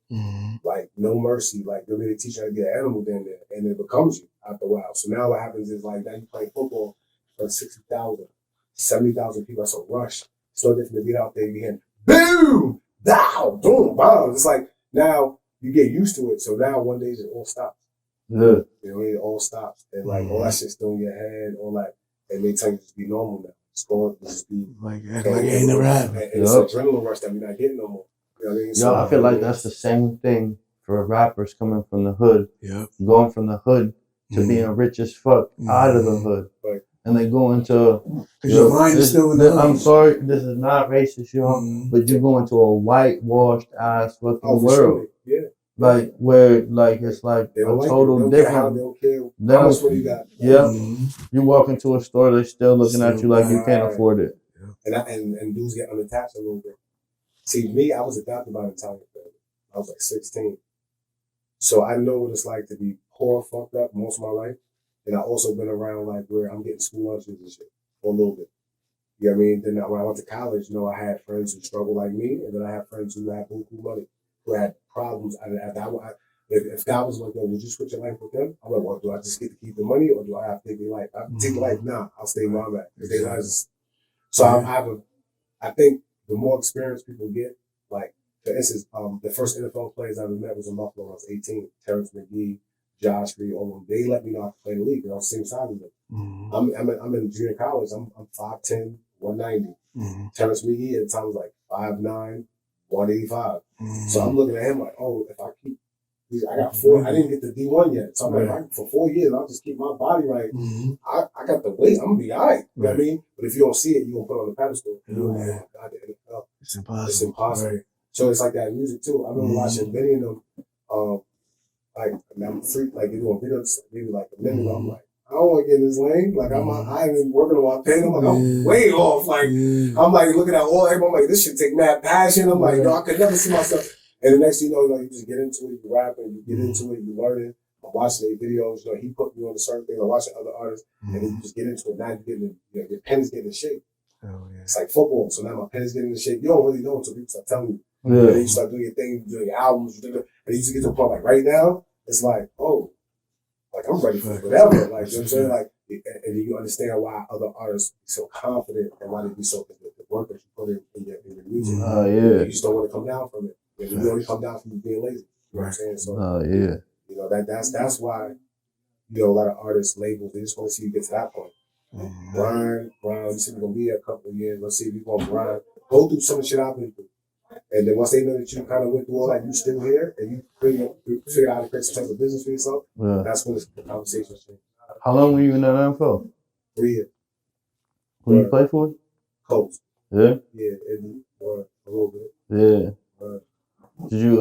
like no mercy, like they're really teaching you how to be an animal down there, and it becomes you after a while. So now what happens is like now you play football for 60,000, 70,000 people. That's a rush. It's no different to get out there again. Boom, down, boom, bombs. It's like now you get used to it. So now one day it all stops. Yeah. You know, it all stops, and like all that shit's still in your head, all that, and they tell you to be normal now. It's going to just be like it ain't never happened. And it's an adrenaline rush that we're not getting no more. You know what I mean? Yo, I feel like that's the same thing for rappers coming from the hood. Yep. Going from the hood to being rich as fuck out of the hood. Right. And they go into your mind is still in the hood. I'm sorry, this is not racist, y'all, but you go into a whitewashed ass fucking world. Sure. Yeah. Like where like it's like a total different. They don't care how much money you got. Yeah. You walk into a store, they're still looking at you like you can't afford it. And dudes get unattached a little bit. See, me, I was adopted by an Italian family. I was like 16. So I know what it's like to be poor, fucked up most of my life. And I've also been around like where I'm getting school lunches and shit for a little bit. You know what I mean? Then when I went to college, you know, I had friends who struggled like me, and then I had friends who had buku money, who had problems. If God was like, yo, would you switch your life with them? I'm like, well, do I just get to keep the money, or do I have to take their life? I take life, nah, I'll stay where I'm at. So I think the more experience people get, like, for instance, the first NFL players I ever met was in Buffalo when I was 18. Terrence McGee, Josh Reed, all of them. They let me know how to play the league, and I was the same size as them. I'm in junior college. I'm 5'10", 190. Terrence McGee at the time was like 5'9", 185. So I'm looking at him like, oh, if I keep, I got 4. I didn't get the D1 yet, so I'm like, for 4 years, I'll just keep my body right. I got the weight. I'm gonna be all right. You know what I mean? But if you don't see it, you gonna put it on the pedestal. God, it's impossible. It's impossible. Right. So it's like that in music too. I remember watching many of them. Like I'm free, like they doing videos, maybe like a minute. I'm like, I don't want to get in this lane. Like I ain't even working on my pain. I'm like, I'm way off. Like I'm like looking at all everybody. I'm like, this should take mad passion. I'm like, yo, I could never see myself. And the next thing you know, you just get into it, you rapping, you get into it, you learning. I'm watching their videos. You know, he put me on a certain thing. I'm watching other artists, and then you just get into it. Now you're getting, your pen is getting in shape. Oh, yeah. It's like football. So now my pen is getting in shape. You don't really know until people start telling you. Yeah. And then you start doing your thing, doing your albums, and you just get to a point like right now, it's like, oh, like I'm ready for whatever. Like, you know what I'm saying? Like, and you understand why other artists be so confident and why they be so, the work that you put in your music. You just don't want to come down from it. You only come down from being lazy. You know what I'm saying? So, you know, that's why, you know, a lot of artists, labels, they just want to see you get to that point. Grind, you see we're going to be here a couple of years. Let's see if you're going to grind. Go through some shit I've been through. And then once they know that you kind of went through all that, you still here, and you figure out how to create some type of business for yourself, that's when the conversation changes. How long were you in that NFL? 3 years. Who you play for? Colts. Yeah? Yeah, a little bit. Yeah. Did you,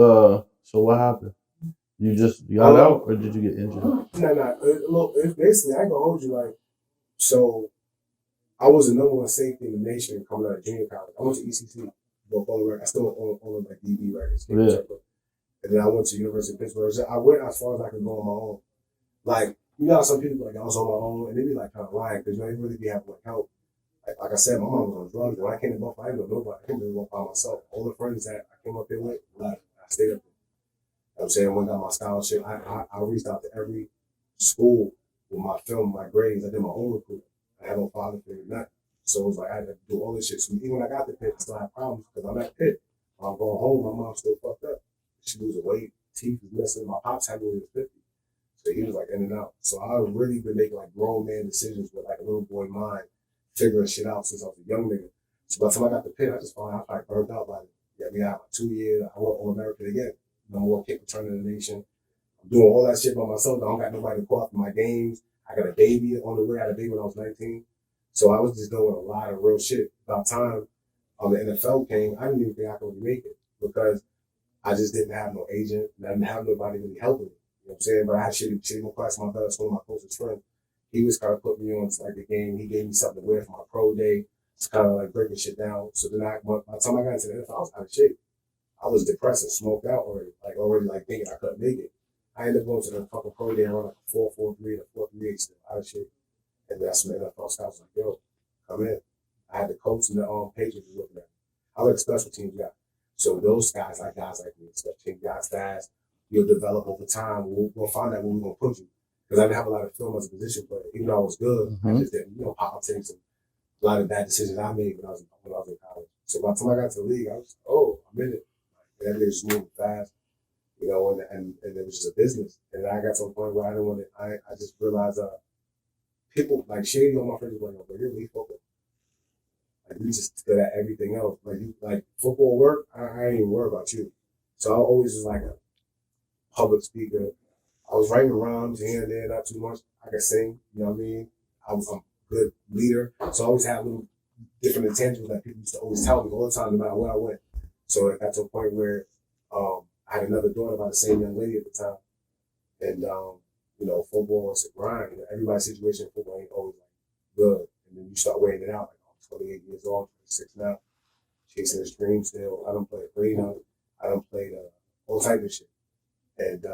so what happened? You just got out, or did you get injured? No. Look, basically, I ain't gonna hold you, like, so I was the number one safety in the nation coming out of junior college. I went to ECC. I still own like DB records. Yeah. And then I went to University of Pittsburgh. I went as far as I could go on my own. Like, you know how some people like I was on my own, and they be like kind of lying because you know they really be having like help. Like I said, my mom was on drugs. When I came to Buffalo, I didn't know nobody. I came to Buffalo by myself. All the friends that I came up here with left stayed up there. You know what I'm saying? When I got my scholarship, I reached out to every school with my film, my grades. I did my own recruiting. I had no father figure, nothing. So it was like I had to do all this shit. So even when I got to Pitt, I still had problems because I'm at Pitt. When I'm going home, my mom's still fucked up. She losing weight, teeth was missing. My pops had me when he was 50. So he was like in and out. So I've really been making like grown man decisions with like a little boy mind, figuring shit out since I was a young nigga. So by the time I got to Pitt, I just found out I was burned out by it. Yeah, I mean, I have 2 years. I went All American again. Number one kick return of the nation. I'm doing all that shit by myself. I don't got nobody to call after my games. I got a baby on the way. I had a baby when I was 19. So I was just doing a lot of real shit. By the time the NFL came, I didn't even think I could really make it because I just didn't have no agent and I didn't have nobody really helping me. You know what I'm saying? But I had shitty class. My best one of my closest friends. He was kind of putting me on to like the game. He gave me something to wear for my pro day. It's kind of like breaking shit down. So then by the time I got into the NFL, I was out of shape. I was depressed and smoked out already thinking I couldn't make it. I ended up going to the fucking pro day around like a 4.43 or 4.38 still out of shape. And that's when the NFL scouts was like, yo, come in. I had the coach and the Patriots was looking at me. I like special teams guy. So those guys like me, special team guys fast, you'll develop over time. We'll find out where we're going to put you. Because I didn't have a lot of film as a position player. Even though I was good, I just didn't, politics and a lot of bad decisions I made when I was in college. So by the time I got to the league, I was like, oh, I'm in it. Like, everything was moving fast, and it was just a business. And I got to a point where I didn't want to, I just realized people, like Shady on my friends were like, you're elite football. Like, you just good at everything else. Like football work, I ain't even worry about you. So I always was like a public speaker. I was writing rhymes here and there, not too much. I could sing, you know what I mean? I'm a good leader. So I always had little different intangibles that people used to always tell me all the time, no matter where I went. So it got to a point where I had another daughter by the same young lady at the time. And, football is a grind. Everybody's situation in football ain't always like good. And then you start weighing it out. Like, I'm 28 years old, 26 now, chasing this dream still. I done played arena. I done played all type of shit. And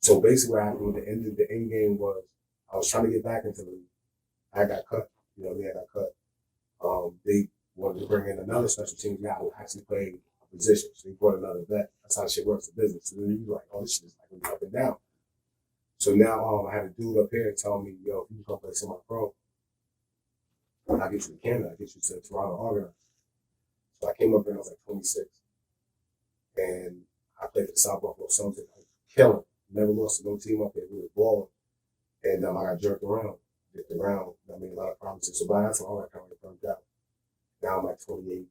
so basically what happened with the end game was I was trying to get back into the league. I got cut. I got cut. They wanted to bring in another special team guy who actually played a position. So he brought another vet. That's how shit works in business. So then you're like, oh, this shit is like up and down. So now I had a dude up here tell me, yo, if you come play semi-pro, I'll get you to Canada. I'll get you to Toronto organized. So I came up here and I was like 26. And I played for the South Buffalo Something. I was killing. Never lost to no team up here. We were balling. And I got jerked around. I made a lot of promises. So by that time, all that kind of burnt out. Now I'm like 28.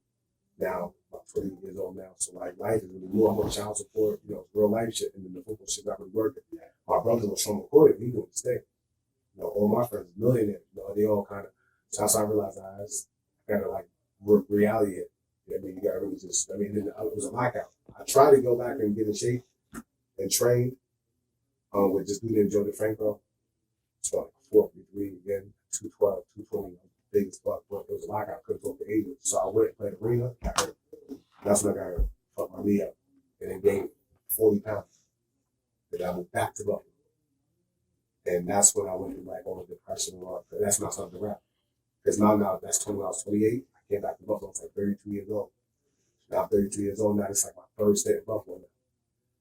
Now, about 20 years old now. So like life is really new. I'm on child support, real life shit. And then the football shit got me working. My brother was from recorded. He doing the thing. All my friends are millionaires. They all kind of. So that's how I realized I got to like work reality hit. You got to really just, it was a lockout. I tried to go back and get in shape and train with this dude named Joe DeFranco. So like 4.3 again, 212, 220, big as fuck, but it was a lockout, couldn't talk to agents. So I went and played arena, got hurt. That's when I got hurt, fucked my knee up, and then gained 40 pounds. Then I went back to Buffalo. And that's when I went through like all the depression and all that. That's when I started to rap. Because now that's 20, when I was 28, I came back to Buffalo, I was like 32 years old. Now I'm 32 years old, now it's like my third stay in Buffalo now.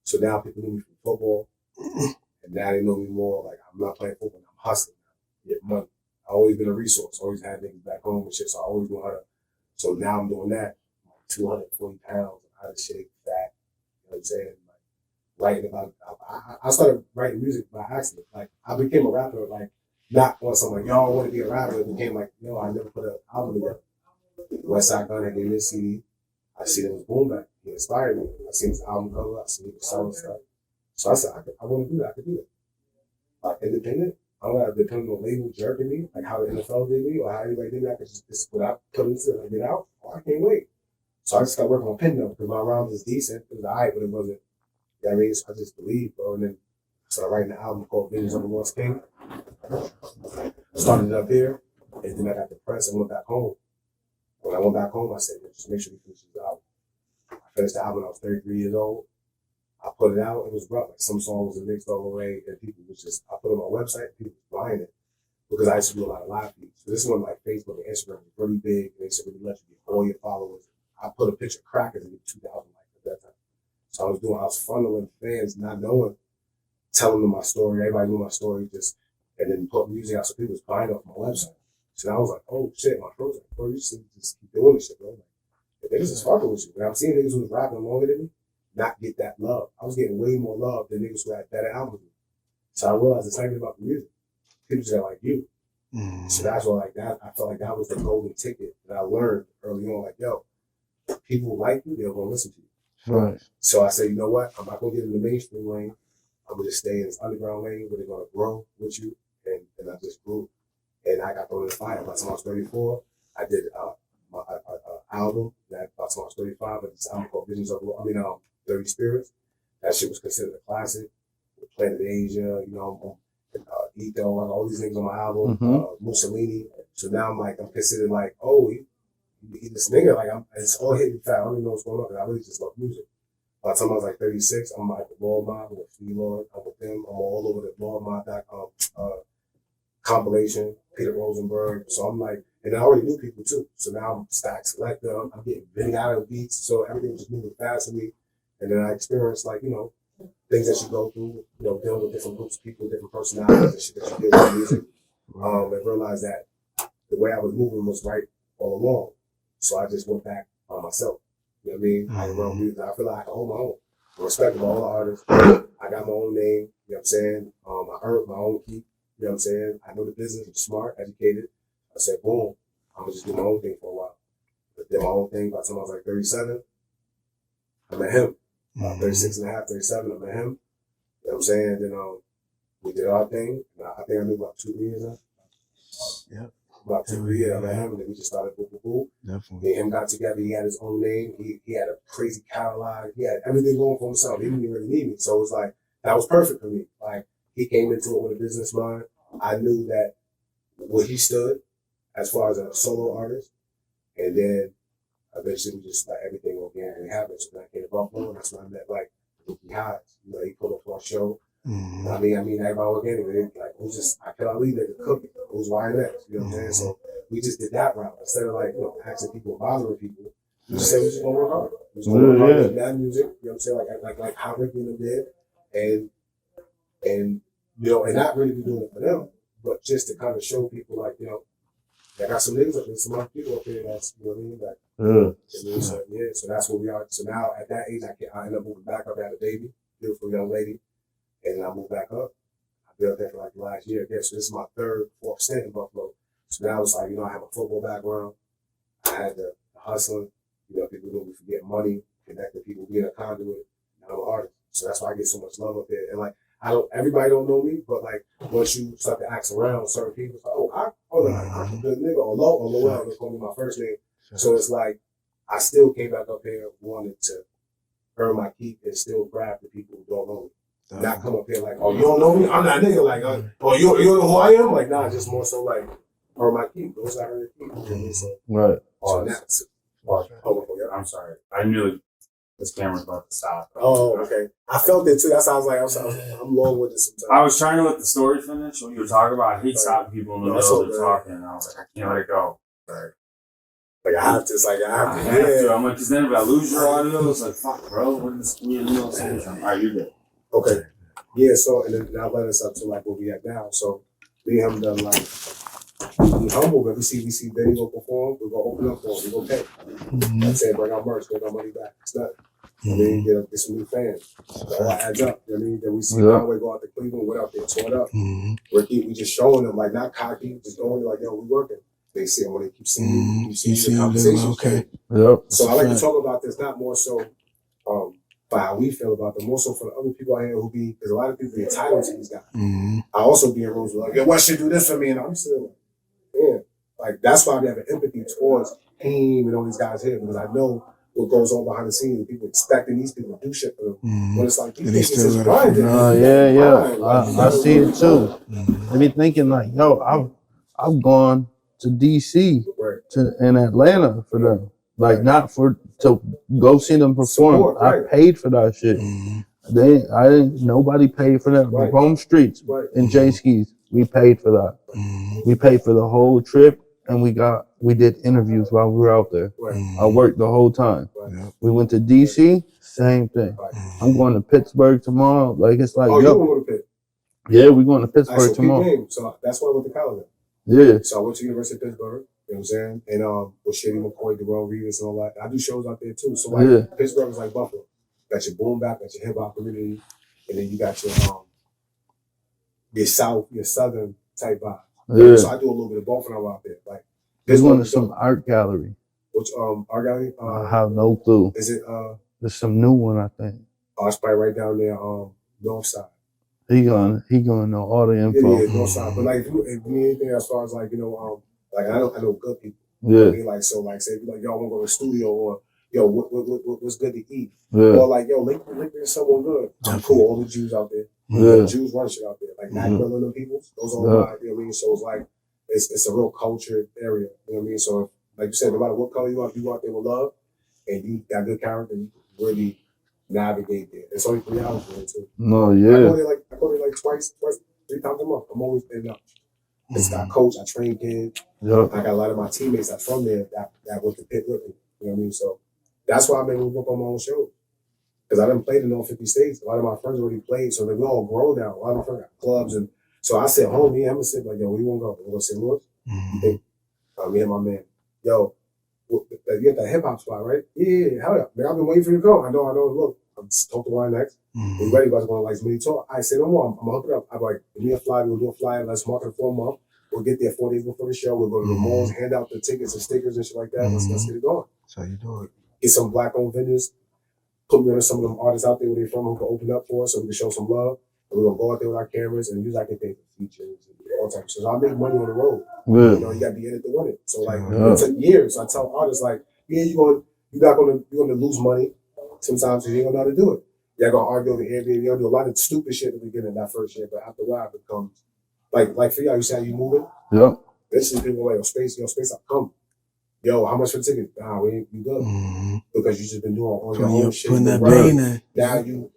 So now people know me from football, and now they know me more, like I'm not playing football, I'm hustling now, get money. I've always been a resource, always had niggas back home and shit, so I always know how to. So now I'm doing that, like 240 pounds, out of shape, fat, you know what I'm saying? Like writing about, I started writing music by accident. Like I became a rapper, like not on something like, y'all want to be a rapper. It became like, I never put an album together. Westside Gunn had gave me a CD. I seen it was boom back. He inspired me. I seen his album cover. I seen he was selling stuff. So I said, I want to do that. I could do it. Like independent. I don't have to depend on label jerking me, like how the NFL did me, or how anybody did me. I could just what I put into it and get out. Oh, I can't wait. So I just got working on pen though, because my rhymes is decent. It was alright, but it wasn't. You know what I mean? So I just believed, bro. And then I started writing an album called Visions of the Lost King. Started it up here, and then I got depressed and went back home. When I went back home, I said, just make sure you finish the album. I finished the album when I was 33 years old. I put it out, it was rough. Like some songs were mixed all the way, and people was just, I put it on my website, people were buying it because I used to do a lot of live feeds. So this one, like Facebook and Instagram, was really big, and they said, really let you get all your followers. I put a picture of crackers and get 2,000 likes at that time. So I was funneling fans, not knowing, telling them my story. Everybody knew my story, and then put music out so people was buying off my website. So I was like, oh shit, my bros like, bro, you just keep doing this shit, bro. Like, the niggas is fucking with you. And I'm seeing niggas who was rapping longer than me not get that love. I was getting way more love than niggas who had better albums. So I realized the same thing about the music. People just like you. So that's what like that. I felt like that was the golden ticket that I learned early on. Like, yo, people like you, they're gonna listen to you. Right. So I said, you know what? I'm not gonna get in the mainstream lane. I'm gonna just stay in this underground lane where they're gonna grow with you. And I just grew. And I got thrown in the fire. By the time I was 34, I did my album. That by the time I was 35, but this album called Visions of 30 Spirits. That shit was considered a classic. Planet Asia, Ito, like all these things on my album, Mussolini. So now I'm considered like, oh, he this nigga, like it's all hitting fat. I don't even know what's going on because I really just love music. By the time I was like 36, I'm like the Law Mob with Free Lord. I'm with them. I'm all over the Law Mob compilation, Peter Rosenberg. So I'm like, and I already knew people too. So now I'm Stack Selector. I'm getting big out of beats. So everything was just moving fast for me. And then I experienced things that you go through, dealing with different groups of people, different personalities and shit that you deal with music. And realized that the way I was moving was right all along. So I just went back on myself. You know what I mean? I run music. I feel like I can hold my own. I respect all the artists. I got my own name. You know what I'm saying? I earned my own keep. You know what I'm saying? I know the business. I'm smart, educated. I said, boom, I'm going to just do my own thing for a while. I did my own thing by the time I was like 37. I met him. 36 and a half, 37, I met him. You know what I'm saying? Then we did our thing. I think I knew about 2 years now. Yep. About 2 years, I met him, and then we just started boop. Definitely. Me and him got together. He had his own name. He had a crazy catalog. He had everything going for himself. He didn't even really need me. So it was like, that was perfect for me. Like, he came into it with a business mind. I knew that where he stood as far as a solo artist. And then eventually we just let everything organically happen. So then I came to Buffalo, and that's when I met Ricky Hodge. He pulled up to our show. I mean, everybody organically. I cannot leave there to cook it. Who's YNX? You know what I'm saying? So we just did that route. Instead of asking people and bothering people, we just said we just gonna work hard. We just gonna work hard with that music. You know what I'm saying? Like how Ricky and them did. And not really be doing it for them, but just to kind of show people I got some niggas up there, some other people up there that's, you know what I mean? So that's where we are. So now at that age, I ended up moving back up. I had a baby, beautiful young lady, and then I moved back up. I've been up there for the last year. So this is my fourth stint in Buffalo. So now it's I have a football background. I had the hustling, people knew me for getting money, connecting people, being a conduit. Now I'm an artist. So that's why I get so much love up there. And everybody don't know me, but once you start to ask around certain people, it's like, I'm a good nigga, or Lowell, they call me my first name. So it's like, I still came back up here wanting to earn my keep and still grab the people who don't know me. Not come up here like, oh, you don't know me? I'm not a nigga. Oh, you know who I am? Nah, just more so earn my keep. Those I earn the keep. So, right. I'm sorry. I knew this camera's about to stop. Oh, okay. I felt it too. That's how I was like, I'm long with this sometimes. I was trying to let the story finish. What you were talking about, I hate stopping people in the middle of talking. And I was like, I can't let it go. Right. I have to. It's like, I have to. I'm like, because then if I lose your audio, it's like, fuck, bro. We're in the middle of something. All right, you're good. Okay. Yeah, so, and then that led us up to where we at now. So, me and him done we humble, but we see Benny go perform, we're gonna open up for him, we're gonna pay. I'm saying bring our merch, bring our money back. It's nothing. And then get some new fans. So all adds up. You know what I mean? Then we see Conway go out to Cleveland, went out there, tore it up. Ricky, we just showing them, not cocky, just going yo, we working. They see him when they keep seeing you, keep seeing the conversation. Okay. Yep. So I like to talk about this, not more so for how we feel about them, more so for the other people out here who because a lot of people be entitled to these guys. I also be in rooms like, yo, what should do this for me? And I'm still that's why we have an empathy towards him and all these guys here, because I know what goes on behind the scenes and people expecting these people to do shit for them. When it's like, you think it's just grinding. I see it too. I be thinking yo, I've gone to DC in Atlanta for them. Not to go see them perform. I paid for that shit. Nobody paid for that. The home streets in J Skis, we paid for that. We paid for the whole trip, and we did interviews while we were out there. I worked the whole time. We went to DC, same thing. Like, I'm going to Pittsburgh tomorrow. Like, it's like, oh, you yo, want to go to Pitt? yeah, we're going to Pittsburgh So tomorrow. Name. So that's why I went to college. Yeah. So I went to University of Pittsburgh. You know what I'm saying? And with Shady McCoy, Darrell Reeves, and all that. I do shows out there too. So like Pittsburgh is like Buffalo. Got your boom bap, got your hip hop community, and then you got your South, your Southern type vibe. Yeah. So I do a little bit of both of them out there. Like There's one to some art gallery. Which art gallery? I have no clue. Is it There's some new one, I think. Oh, it's probably right down there, north side. He gonna know all the info. Yeah, north side. But like if you need anything as far as like, like I know good people. Yeah. You know what I mean? Like so like say if like y'all wanna go to the studio or yo, what's good to eat? Yeah. Or like, yo, link me to someone good. I'm cool, all the Jews out there. Yeah. The Jews run shit out there. Like Mac Miller and them people, those are all my, you know what I mean? So it's like it's a real cultured area. You know what I mean? So like you said, no matter what color you are, if you go out there with love and you got good character, you can really navigate there. It's only 3 hours for it too. No, yeah. I go there like twice, 3 times a month. I'm always in up. It's got coach, I train kids. Yep. I got a lot of my teammates that's from there that went to Pitt with me. You know what I mean? So that's why I've been able to book on my own show. Because I done played in all 50 states. A lot of my friends already played, so we all grown now. A lot of my friends got clubs, and so I said, home, me and him said, like, yo, where you want to go? We're going to St. Louis? You think? Me and my man, yo, you at that hip hop spot, right? Yeah, hell yeah. Man, I've been waiting for you to go. I know. Look, I'm just talking to YNX. We ready, guys going to like mini talk. I said, no more. I'm going to hook it up. I'm like, give me a flyer. We'll do a flyer. Let's mark it for a month. We'll get there 4 days before the show. We'll go to the malls, hand out the tickets and stickers and shit like that. Let's get it going. So you do it. Get some black-owned vendors. Put me on some of them artists out there where they're from who can open up for us so we can show some love. And we're going to go out there with our cameras and use our can pay for features and all types of shit. So I make money on the road. Yeah. You got to be in it to win it. So like, it took years. I tell artists like, yeah, you're going to lose money sometimes because you ain't going to know how to do it. You're going to argue over Airbnb. You're going to do a lot of stupid shit at the beginning of that first year. But after a while, it becomes, like for y'all, you say how you moving? Yep. Eventually people are like, space, I'll come. Yo, how much for the ticket? Nah, we ain't good. Because you just been doing all your own shit. Putting that brain in. Now you're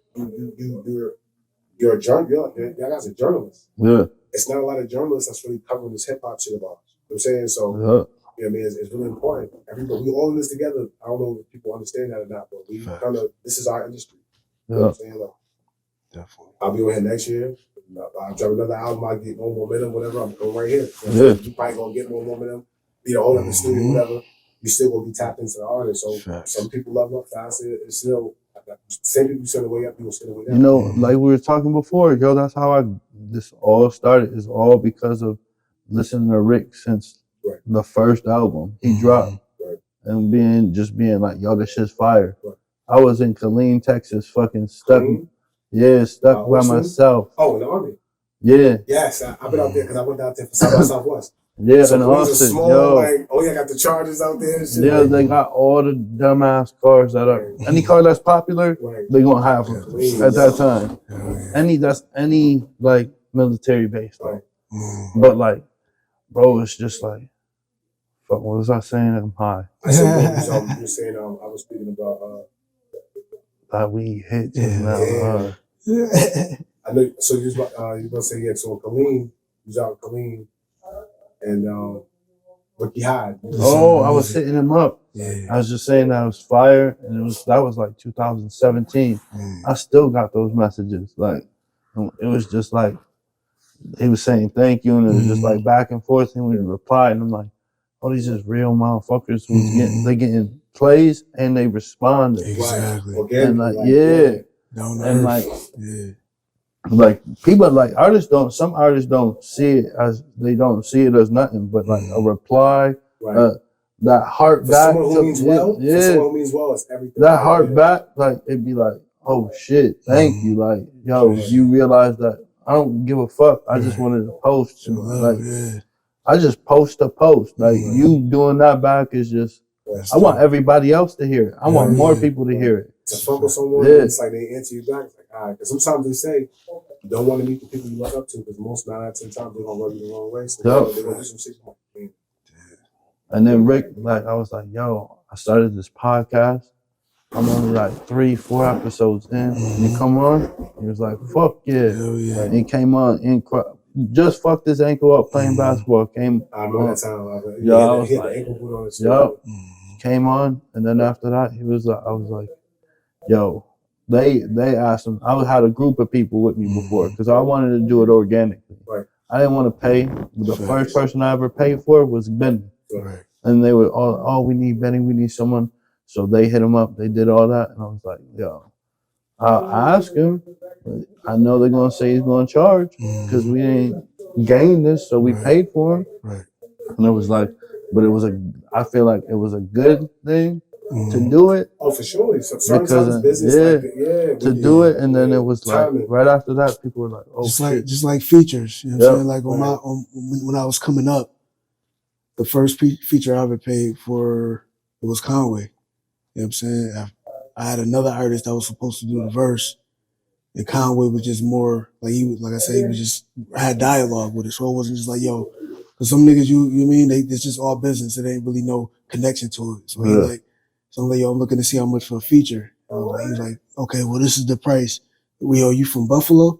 a journalist. Y'all guys are journalists. Yeah. It's not a lot of journalists that's really covering this hip hop shit about us. You know what I'm saying? So, you know what I mean? It's really important. Everybody, we all in this together. I don't know if people understand that or not, but we kind of, this is our industry. You know what I'm saying? Like, Definitely. I'll be over here next year. I'll drop another album. I'll get more momentum, whatever. I'm going right here. You probably going to get more momentum. Be the whole of the studio, whatever. You still going to be tapped into the artist. So some people love up fast. It's still, same people send the way up, people send the way down. You know, like we were talking before, yo, that's how this all started. Is all because of listening to Rick since the first album he dropped. And being like, yo, this shit's fire. I was in Killeen, Texas, fucking stuck. Yeah, stuck by myself. Oh, in the Army? Yeah. Yes, I've been out there because I went out there for South by Southwest. Yeah, so in Austin. Small, yo. Like, I got the Chargers out there and shit. Yeah, they got all the dumbass cars that are, any car that's popular, they gonna have them at that time. Any like military base. But like, bro, it's just like, fuck, what was I saying? I'm high. I said, you were saying, I was speaking about, that we hit just now. I know. So you was going to say, so Killeen, you was out in Killeen, and Ricky Hyde. Oh, I was hitting him up. Yeah. I was just saying that it was fire, and that was like 2017. I still got those messages. Like, it was just like he was saying thank you, and it was just like back and forth, and we would reply, and I'm like, oh, these just real motherfuckers who's getting plays and they responded. Exactly. And like, and like people like some artists don't see it as nothing but like a reply, that heart for back. Someone who means well, for someone who means well, it's everything. That heart back, like it'd be like, oh shit, thank you. Like, yo, you realize that I don't give a fuck. I just wanted to post. I just post a post. Like you doing that back is just. I want everybody else to hear it. I want more people to hear it. To fuck with someone, it's like they answer you back. It's like, all right. Because sometimes they say you don't want to meet the people you look up to because most 9 out of 10 times they're gonna rub you the wrong way. So they're gonna do some shit. And then Rick, like, I was like, yo, I started this podcast. I'm only like 3-4 episodes in. And you come on. He was like, fuck yeah. And he came on just fucked his ankle up playing basketball. I remember that time. He had the ankle boot on his came on, and then after that, I was like, yo, they asked them. I had a group of people with me before because I wanted to do it organically. Right. I didn't want to pay. The first person I ever paid for was Benny. Right. And they were all, oh, we need Benny, we need someone. So they hit him up. They did all that, and I was like, yo, I'll ask him. I know they're gonna say he's gonna charge because we ain't gained this, so we paid for him. Right. And it was like, but it was I feel like it was a good thing to do it. Oh, for sure. So Because business, to do it, and then it was like timing. right after that, people were like, "Oh, just like features." You know what I'm saying? Like when I was coming up, the first feature I ever paid for was Conway. You know what I'm saying? I had another artist that was supposed to do the verse, and Conway was just more like like I said, he was just had dialogue with it, so it wasn't just like, yo. Cause some niggas, you mean, it's just all business. It ain't really no connection to it. So he like, so I'm like, yo, I'm looking to see how much for a feature. He was like, okay, well, this is the price. We owe you from Buffalo?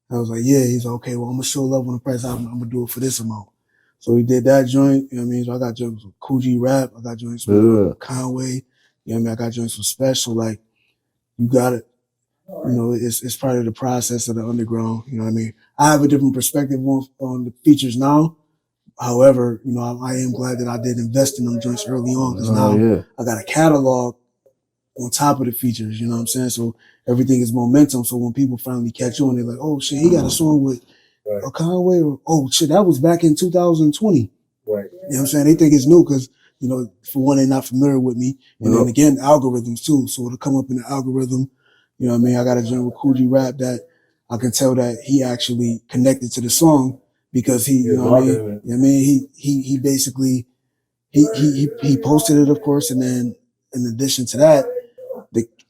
I was like, yeah. He's like, okay, well, I'm gonna show love on the price. I'm gonna do it for this amount. So we did that joint. You know what I mean? So I got joints with Coogee Rap. I got joints with Conway. You know what I mean? I got joints with Special. Like, you got it. You know, it's part of the process of the underground. You know what I mean? I have a different perspective on the features now. However, you know, I am glad that I did invest in them joints early on because now I got a catalog on top of the features, you know what I'm saying? So everything is momentum. So when people finally catch on, they're like, oh shit, he got a song with a Conway, or oh shit, that was back in 2020. Right. You know what I'm saying? They think it's new because, you know, for one, they're not familiar with me. And then again, algorithms too. So it'll come up in the algorithm. You know what I mean? I got a joint with Coogee Rap that I can tell that he actually connected to the song. Because he, you know what I mean? You know what I mean? He basically, he posted it, of course, and then in addition to that,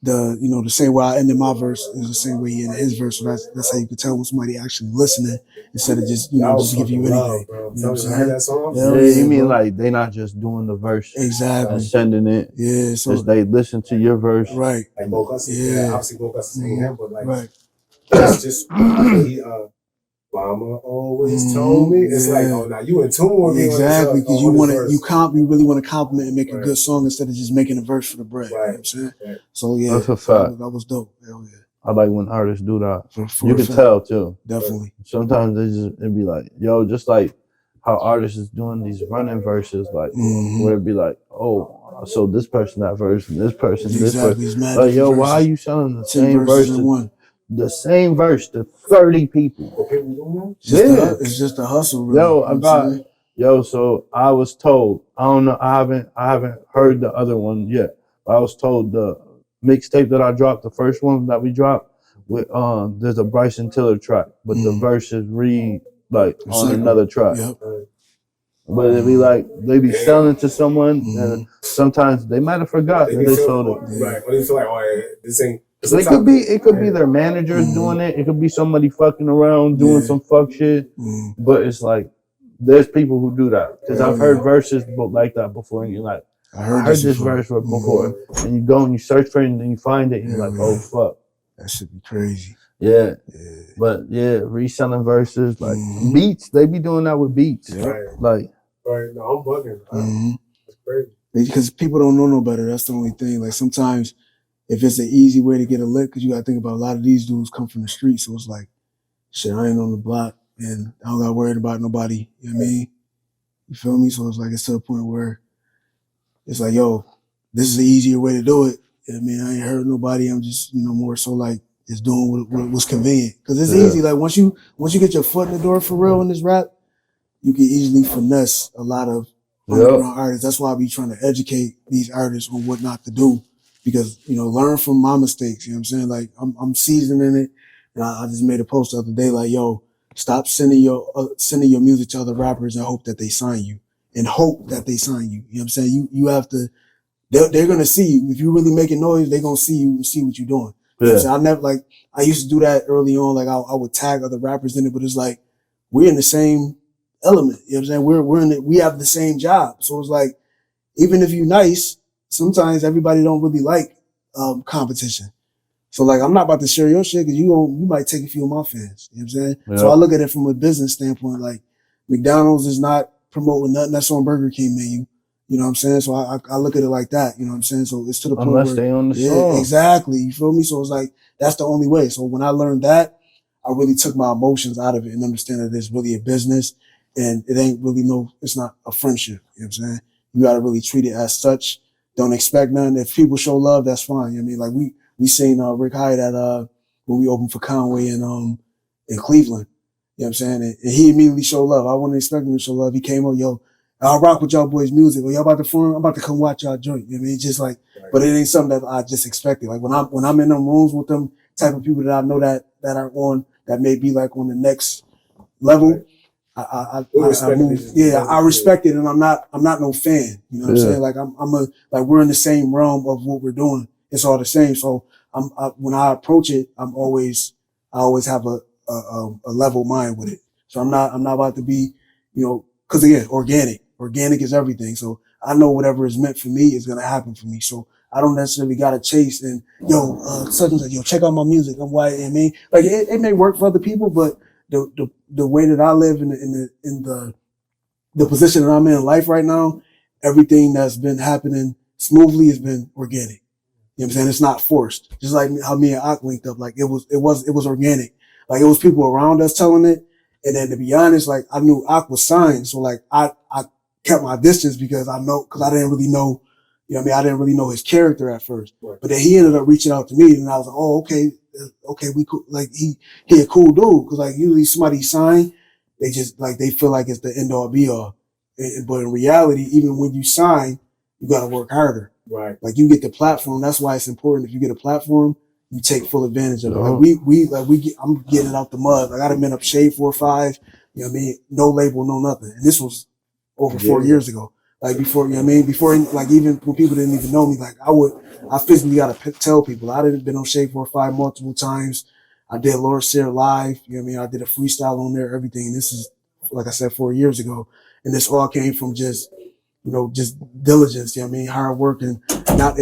the you know, the same way I ended my verse is the same way he ended his verse. So that's how you can tell when somebody actually listening instead of just, you know, just give you anything. Bro. You know what I'm saying? That song? You mean like they not just doing the verse, exactly, and sending it? Yeah, so they listen to your verse, right? Like Bocas, obviously Bocas ain't him, but like it's just he Mama always told me. It's like, oh, now you in tune with me. Exactly, because you really want to compliment and make a good song instead of just making a verse for the bread. You know what I'm saying? Right. So yeah, that's a fact. That was dope. Hell yeah. I like when artists do that. You can tell too. Definitely. Sometimes it'd be like, yo, just like how artists is doing these running verses, like where it'd be like, oh, so this person that verse and this person this person. Like, yo, why are you selling the same verse? The same verse to 30 people. It's just a hustle, really. So I was told, I don't know, I haven't heard the other one yet. But I was told the mixtape that I dropped, the first one that we dropped, with there's a Bryson Tiller track, but the verse is on another track. Yep. But it'd be like they be selling to someone, and sometimes they might have forgot that they sold it. Right. Or they feel like, oh, this ain't. It could be their managers doing it. It could be somebody fucking around doing some fuck shit. But it's like there's people who do that because I've heard verses like that before, and you're like, I heard this verse before, and you go and you search for it, and then you find it, and you're like, oh fuck, that should be crazy. Yeah. But reselling verses like beats, they be doing that with beats. Right. Like, right. No, I'm bugging. It's crazy because people don't know no better. That's the only thing. Like sometimes. If it's an easy way to get a lick, because you got to think about a lot of these dudes come from the street, so it's like, shit, I ain't on the block, and I don't got worried about nobody, you know what I mean? You feel me? So it's like, it's to the point where it's like, yo, this is the easier way to do it. You know what I mean? I ain't hurt nobody, I'm just, you know, more so like, just doing what was convenient. Because it's easy, like once you get your foot in the door for real in this rap, you can easily finesse a lot of underground artists. That's why I be trying to educate these artists on what not to do. Because, you know, learn from my mistakes, you know what I'm saying? Like, I'm seasoned in it. And I just made a post the other day like, yo, stop sending your music to other rappers and hope that they sign you. You know what I'm saying? You have to, they're going to see you. If you're really making noise, they're going to see you and see what you're doing. You know what I'm saying? I used to do that early on. Like, I would tag other rappers in it, but it's like, we're in the same element. You know what I'm saying? We have the same job. So it's like, even if you're nice, sometimes everybody don't really like competition. So like, I'm not about to share your shit because you might take a few of my fans. You know what I'm saying? Yep. So I look at it from a business standpoint. Like McDonald's is not promoting nothing that's on Burger King menu. You know what I'm saying? So I look at it like that. You know what I'm saying? So it's to the point unless they on the song. Exactly. You feel me? So it's like, that's the only way. So when I learned that, I really took my emotions out of it and understand that it's really a business and it ain't really it's not a friendship. You know what I'm saying? You got to really treat it as such. Don't expect nothing. If people show love, that's fine. You know what I mean? Like we seen Rick Hyatt at when we opened for Conway in Cleveland. You know what I'm saying? And he immediately showed love. I wasn't expecting him to show love. He came up, yo, I'll rock with y'all boys' music. Well, y'all about to form, I'm about to come watch y'all joint. You know what I mean? Just like, but it ain't something that I just expected. Like when I'm in them rooms with them type of people that I know that are on, that may be like on the next level. I move. Yeah, I respect it, and I'm not no fan. You know what I'm saying? Like like we're in the same realm of what we're doing. It's all the same. So when I approach it, I always have a level mind with it. So I'm not about to be, cause again, organic is everything. So I know whatever is meant for me is going to happen for me. So I don't necessarily got to chase and such and such, check out my music. I'm white. I mean, like it may work for other people, but the way that I live in the position that I'm in life right now, everything that's been happening smoothly has been organic. You know what I'm saying? It's not forced. Just like how me and Aaqil linked up, like it was organic. Like it was people around us telling it. And then to be honest, like I knew Aaqil was signed. So like I kept my distance because I didn't really know, I didn't really know his character at first. Right. But then he ended up reaching out to me and I was like, oh, okay, we cool. Like he a cool dude. Cause like usually somebody sign, they just like, they feel like it's the end all be all. But in reality, even when you sign, you got to work harder. Right. Like you get the platform. That's why it's important. If you get a platform, you take full advantage of it. Like I'm getting it out the mud. Like I'd have been up Shade 4-5, you know what I mean? No label, no nothing. And this was over 4 years ago. Like before, you know what I mean? Before, like even when people didn't even know me, like I physically got to tell people. I didn't been on Shade 4-5 multiple times. I did Lord Sear live. You know what I mean? I did a freestyle on there, everything. This is, like I said, 4 years ago. And this all came from just diligence, you know what I mean? Hard work and not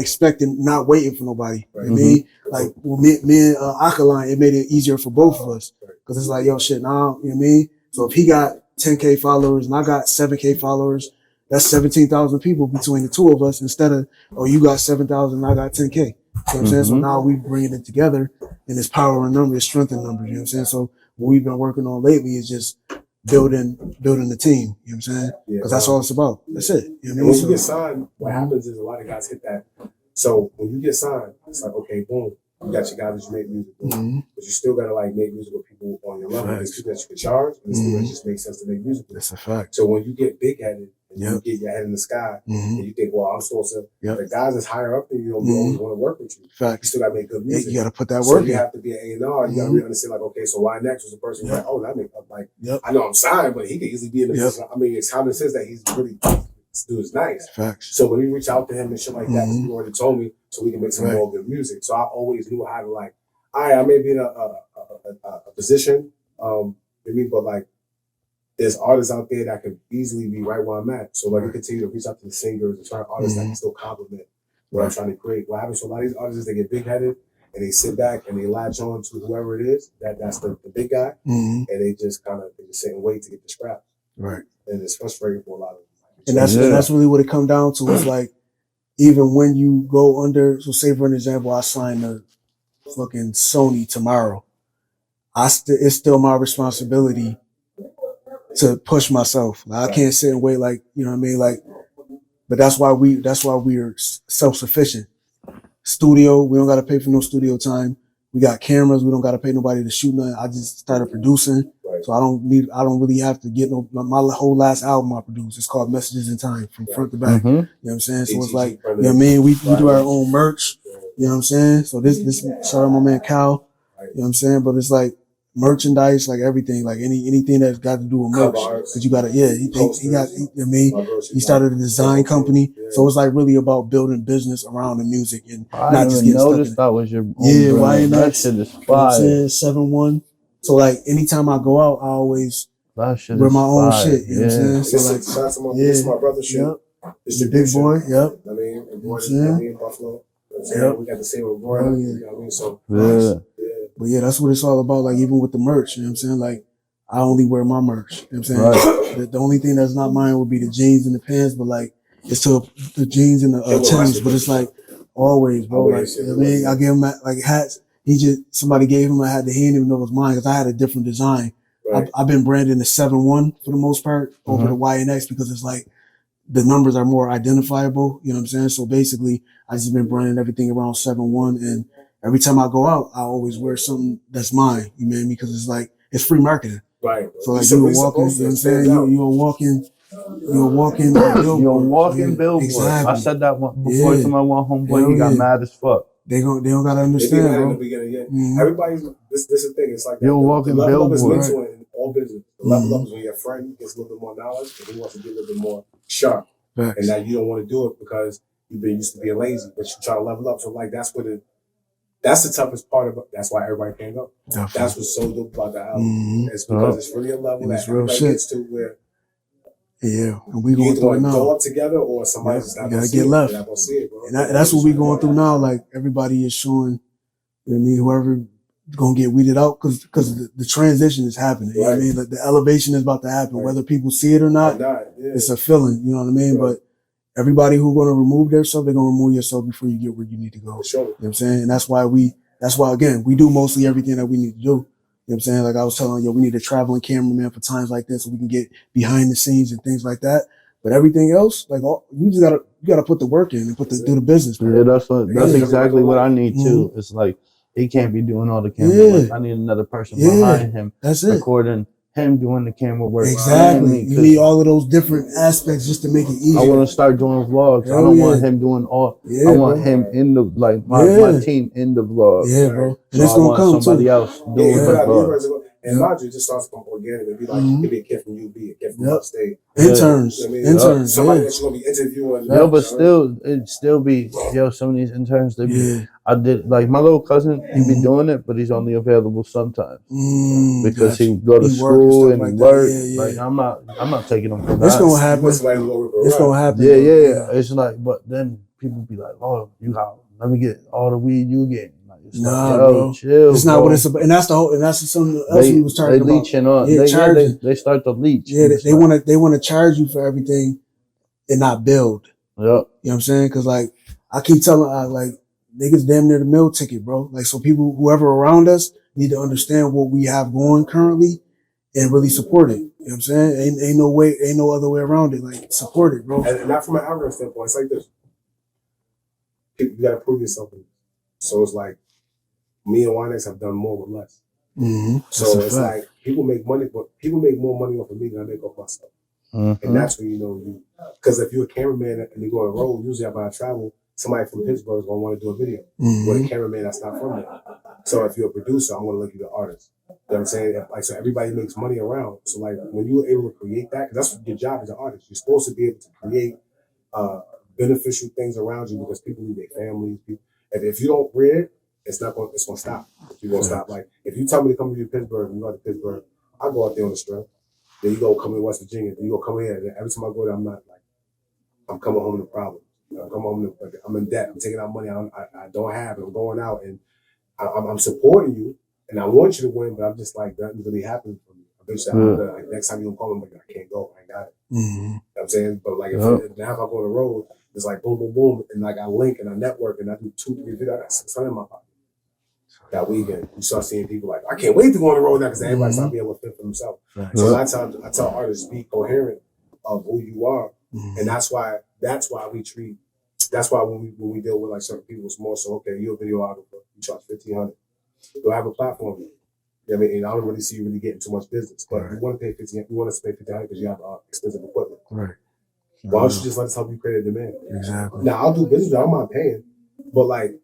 waiting for nobody. Right? You know what I mean? Like, well, me and Aaqil, it made it easier for both of us. Cause it's like, yo, shit, now, you know what I mean? So if he got 10K followers and I got 7K followers, that's 17,000 people between the two of us instead of, you got 7,000 and I got 10K. You know what I'm saying? So now we bringing it together and it's power in numbers, strength in numbers, you know what I'm saying? So what we've been working on lately is just building the team, you know what I'm saying? Because that's all it's about. That's it. You know what I mean? When you get signed, what happens is a lot of guys hit that. So when you get signed, it's like, okay, boom, you got your guys that you make music with. But you still gotta like make music with people on your level. There's people that you can charge, and it's people that just makes sense to make music with. That's a fact. So when you get big headed and you get your head in the sky and you think, well, I'm supposed to the guys that's higher up than you don't always want to work with you. Fact. You still gotta make good music. You gotta put that work in. You have to be an A&R. You gotta really understand like, okay, so YNX was the person who's like, oh, that make like I know I'm signed, but he could easily be in the position. I mean, it's common sense that he's really this dude is nice. Facts. So when we reach out to him and shit like that, he already told me so we can make some more good music. So I always knew how to like, I may be in a position, but like there's artists out there that could easily be right where I'm at. So like we continue to reach out to the singers and certain artists that can still compliment what I'm trying to create. What happens to a lot of these artists is they get big headed and they sit back and they latch on to whoever it is, that's the big guy, and they just sit and wait to get the scraps. Right. And it's frustrating for a lot of them. And that's really what it comes down to. It's like, even when you go under, so say for an example, I sign a fucking Sony tomorrow. It's still my responsibility to push myself. Like, I can't sit and wait, like, you know what I mean? Like, but that's why we are self-sufficient. Studio, we don't got to pay for no studio time. We got cameras. We don't got to pay nobody to shoot nothing. I just started producing. So I don't really have to get my whole last album I produced. It's called Messages in Time from front to back. You know what I'm saying? So it's like, you know what I mean? We do our own merch. You know what I'm saying? So this shout out my man Cal. You know what I'm saying? But it's like merchandise, like everything, like anything that's got to do with merch. Cause you gotta, he started a design company. So it's like really about building business around the music and not just getting stuck in it. That was your YNX. That shit is fire. You know what I'm saying? 7-1. So like anytime I go out, I always wear my own shit. You know what I'm saying? So like, this is my brother's shit. This the big boy. Yep. I mean, and boy, in Buffalo. We got the same with Royal. You know what I mean? So But yeah, that's what it's all about. Like even with the merch, you know what I'm saying? Like I only wear my merch. You know what I'm saying? The only thing that's not mine would be the jeans and the pants, but like it's still the jeans and the Timbs. But it's like always, bro. Like, you know what I mean? I give him like hats. somebody gave him. I had to. He didn't even know it was mine because I had a different design. Right. I've been branding the 7-1 for the most part over the YNX because it's like the numbers are more identifiable. You know what I'm saying? So basically, I just been branding everything around 7-1, and every time I go out, I always wear something that's mine. You know what I mean? Because it's like it's free marketing. Right. So like you're walking. You know what I'm saying? You're walking. You're walking billboard. Exactly. I said that before to my one homeboy. He got mad as fuck. They don't gotta understand, bro. In the beginning, yeah. Everybody's this is the thing. It's like you're walking the level billboard. up is mental in all business. The level up is when your friend gets a little bit more knowledge and he wants to get a little bit more sharp. Facts. And now you don't want to do it because you've been used to being lazy, but you try to level up. So like that's the toughest part of it. That's why everybody can't go. Definitely. That's what's so dope about the album. It's because it's really a level that everybody gets to where and we going either through it now. go up together or somebody's just not gotta get left. Not gonna see it, bro. And that's what we going through now. Like everybody is showing, you know what I mean, whoever gonna get weeded out because the transition is happening. You know what I mean? Like the elevation is about to happen. Whether people see it or not, it's a feeling, you know what I mean? But everybody who gonna remove themselves, they're gonna remove yourself before you get where you need to go. For sure. You know what I'm saying? And that's why again, we do mostly everything that we need to do. You know what I'm saying? Like I was telling you, we need a traveling cameraman for times like this so we can get behind the scenes and things like that. But everything else, like you gotta put the work in and do the business. Bro. Yeah, that's exactly what I need too. It's like he can't be doing all the camera work. I need another person behind him. That's it. Recording him doing the camera work. Exactly. You need all of those different aspects just to make it easier. I want to start doing vlogs. I don't want him doing all. I want him in the my team in the vlog. Yeah, bro. So it's gonna come somebody else doing the vlog. And mind you, it just starts from organic. It'd be like it'd be a kid from UB, a kid from upstate. Interns. You know what I mean? Interns. Somebody that you're gonna be interviewing. But still, it'd still be some of these interns. They be. I did like my little cousin. He be doing it, but he's only available sometimes because he go to school and he work. Like I'm not taking him for that. It's gonna happen. It's gonna happen. Yeah. It's like, but then people be like, "Oh, let me get all the weed you get." Nah, bro. Chill, it's not what it's about, and that's something else we was talking about. They leeching on. They start to leech. Yeah, they want to charge you for everything and not build. Yep. You know what I'm saying? Because like I keep telling, like niggas damn near the meal ticket, bro. Like so, people, whoever around us, need to understand what we have going currently and really support it. You know what I'm saying? Ain't no other way around it. Like support it, bro. And not from an algorithm standpoint. It's like this: you gotta prove yourself. So it's like. Me and YNX have done more with less. So it's like people make money, but people make more money off of me than I make off myself. And that's when you know because if you're a cameraman and you go on a road, usually when I travel, somebody from Pittsburgh is gonna want to do a video. With a cameraman that's not from there. So if you're a producer, I'm gonna look you the artist. You know what I'm saying? Like so everybody makes money around. So like when you're able to create that, because that's your job as an artist. You're supposed to be able to create beneficial things around you because people need their families. If you don't read it's gonna stop. You're gonna stop. Like if you tell me to come to Pittsburgh, and you go to Pittsburgh, I go out there on the strip. Then you go come to West Virginia. Then you go come here. And every time I go there, I'm coming home to problems. I'm coming home I'm in debt. I'm taking out money I don't have. And I'm going out and I'm supporting you and I want you to win, but I'm just like nothing really happening for me. Eventually, next time you gonna call me, I'm like I can't go. I ain't got it. You know what I'm saying? But like now if I go on the road, it's like boom, boom, boom, and like I link and I network and I do 2-3 videos. I got 600 in my pocket. That weekend, you start seeing people like, I can't wait to go on the road now because everybody start being able to think for themselves. So a lot of times I tell artists be coherent of who you are, and that's why when we deal with like certain people, it's more so you're a videographer, you charge $1,500. Do I have a platform? You know what I mean? And I don't really see you really getting too much business, but you want to pay $1,500. You want us to pay $1,500 because you have expensive equipment. Right. Why don't you just let us help you create a demand? Exactly. Now I'll do business, I don't mind paying, but like.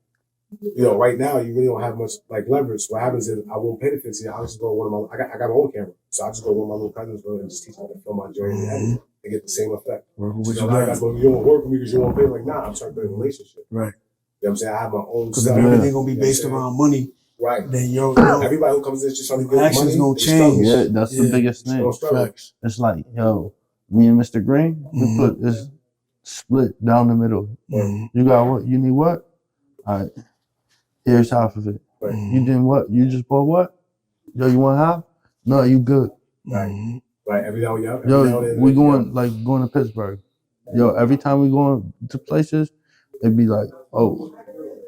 Right now you really don't have much like leverage. What happens is I won't pay the $1,500. I'll just go to one of my. I got my own camera, so I just go to one of my little cousins and just teach them to film my journey and get the same effect. You guys go, you don't work with me because you won't pay. Like, nah, I'm trying to build a relationship. Right. You know what I'm saying? I have my own. Because if everything gonna be based around money, right? Then everybody who comes in just trying to get actions money, gonna change. Yeah, that's the biggest thing. It's like, me and Mr. Green, we put this split down the middle. You got what? You need what? All right. Here's half of it. Right. You did what? You just bought what? Yo, you want half? No, you good. Right. Right. Every now and then. Yo, we going to Pittsburgh. Yo, every time we going to places, it'd be like, oh,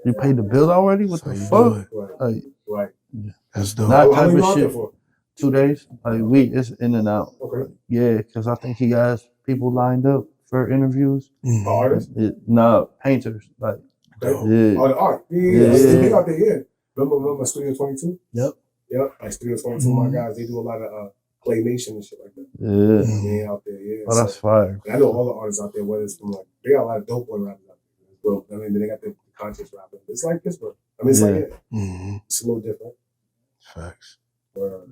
You paid the bill already? What So the you fuck? do it. Like, Right. That's dope. Not How type long you of out there shit. for? 2 days. Like it's in and out. Okay. Yeah, because I think he has people lined up for interviews. Mhm. Artists? No, painters. Like, Dope. yeah. Oh, the art. Yeah. Yeah. It's big out there, yeah. Remember Studio 22? Yep. Yep. Like Studio 22, my guys, they do a lot of claymation and shit like that. Yeah. I mean, out there, yeah. Oh, that's So, fire. and I know all the artists out there, whether it's from like, they got a lot of dope boy rappers out there. Bro, I mean, they got the conscious rappers. It's like Pittsburgh. I mean, it's like, yeah, Mhm. it's a little different. Facts. Where,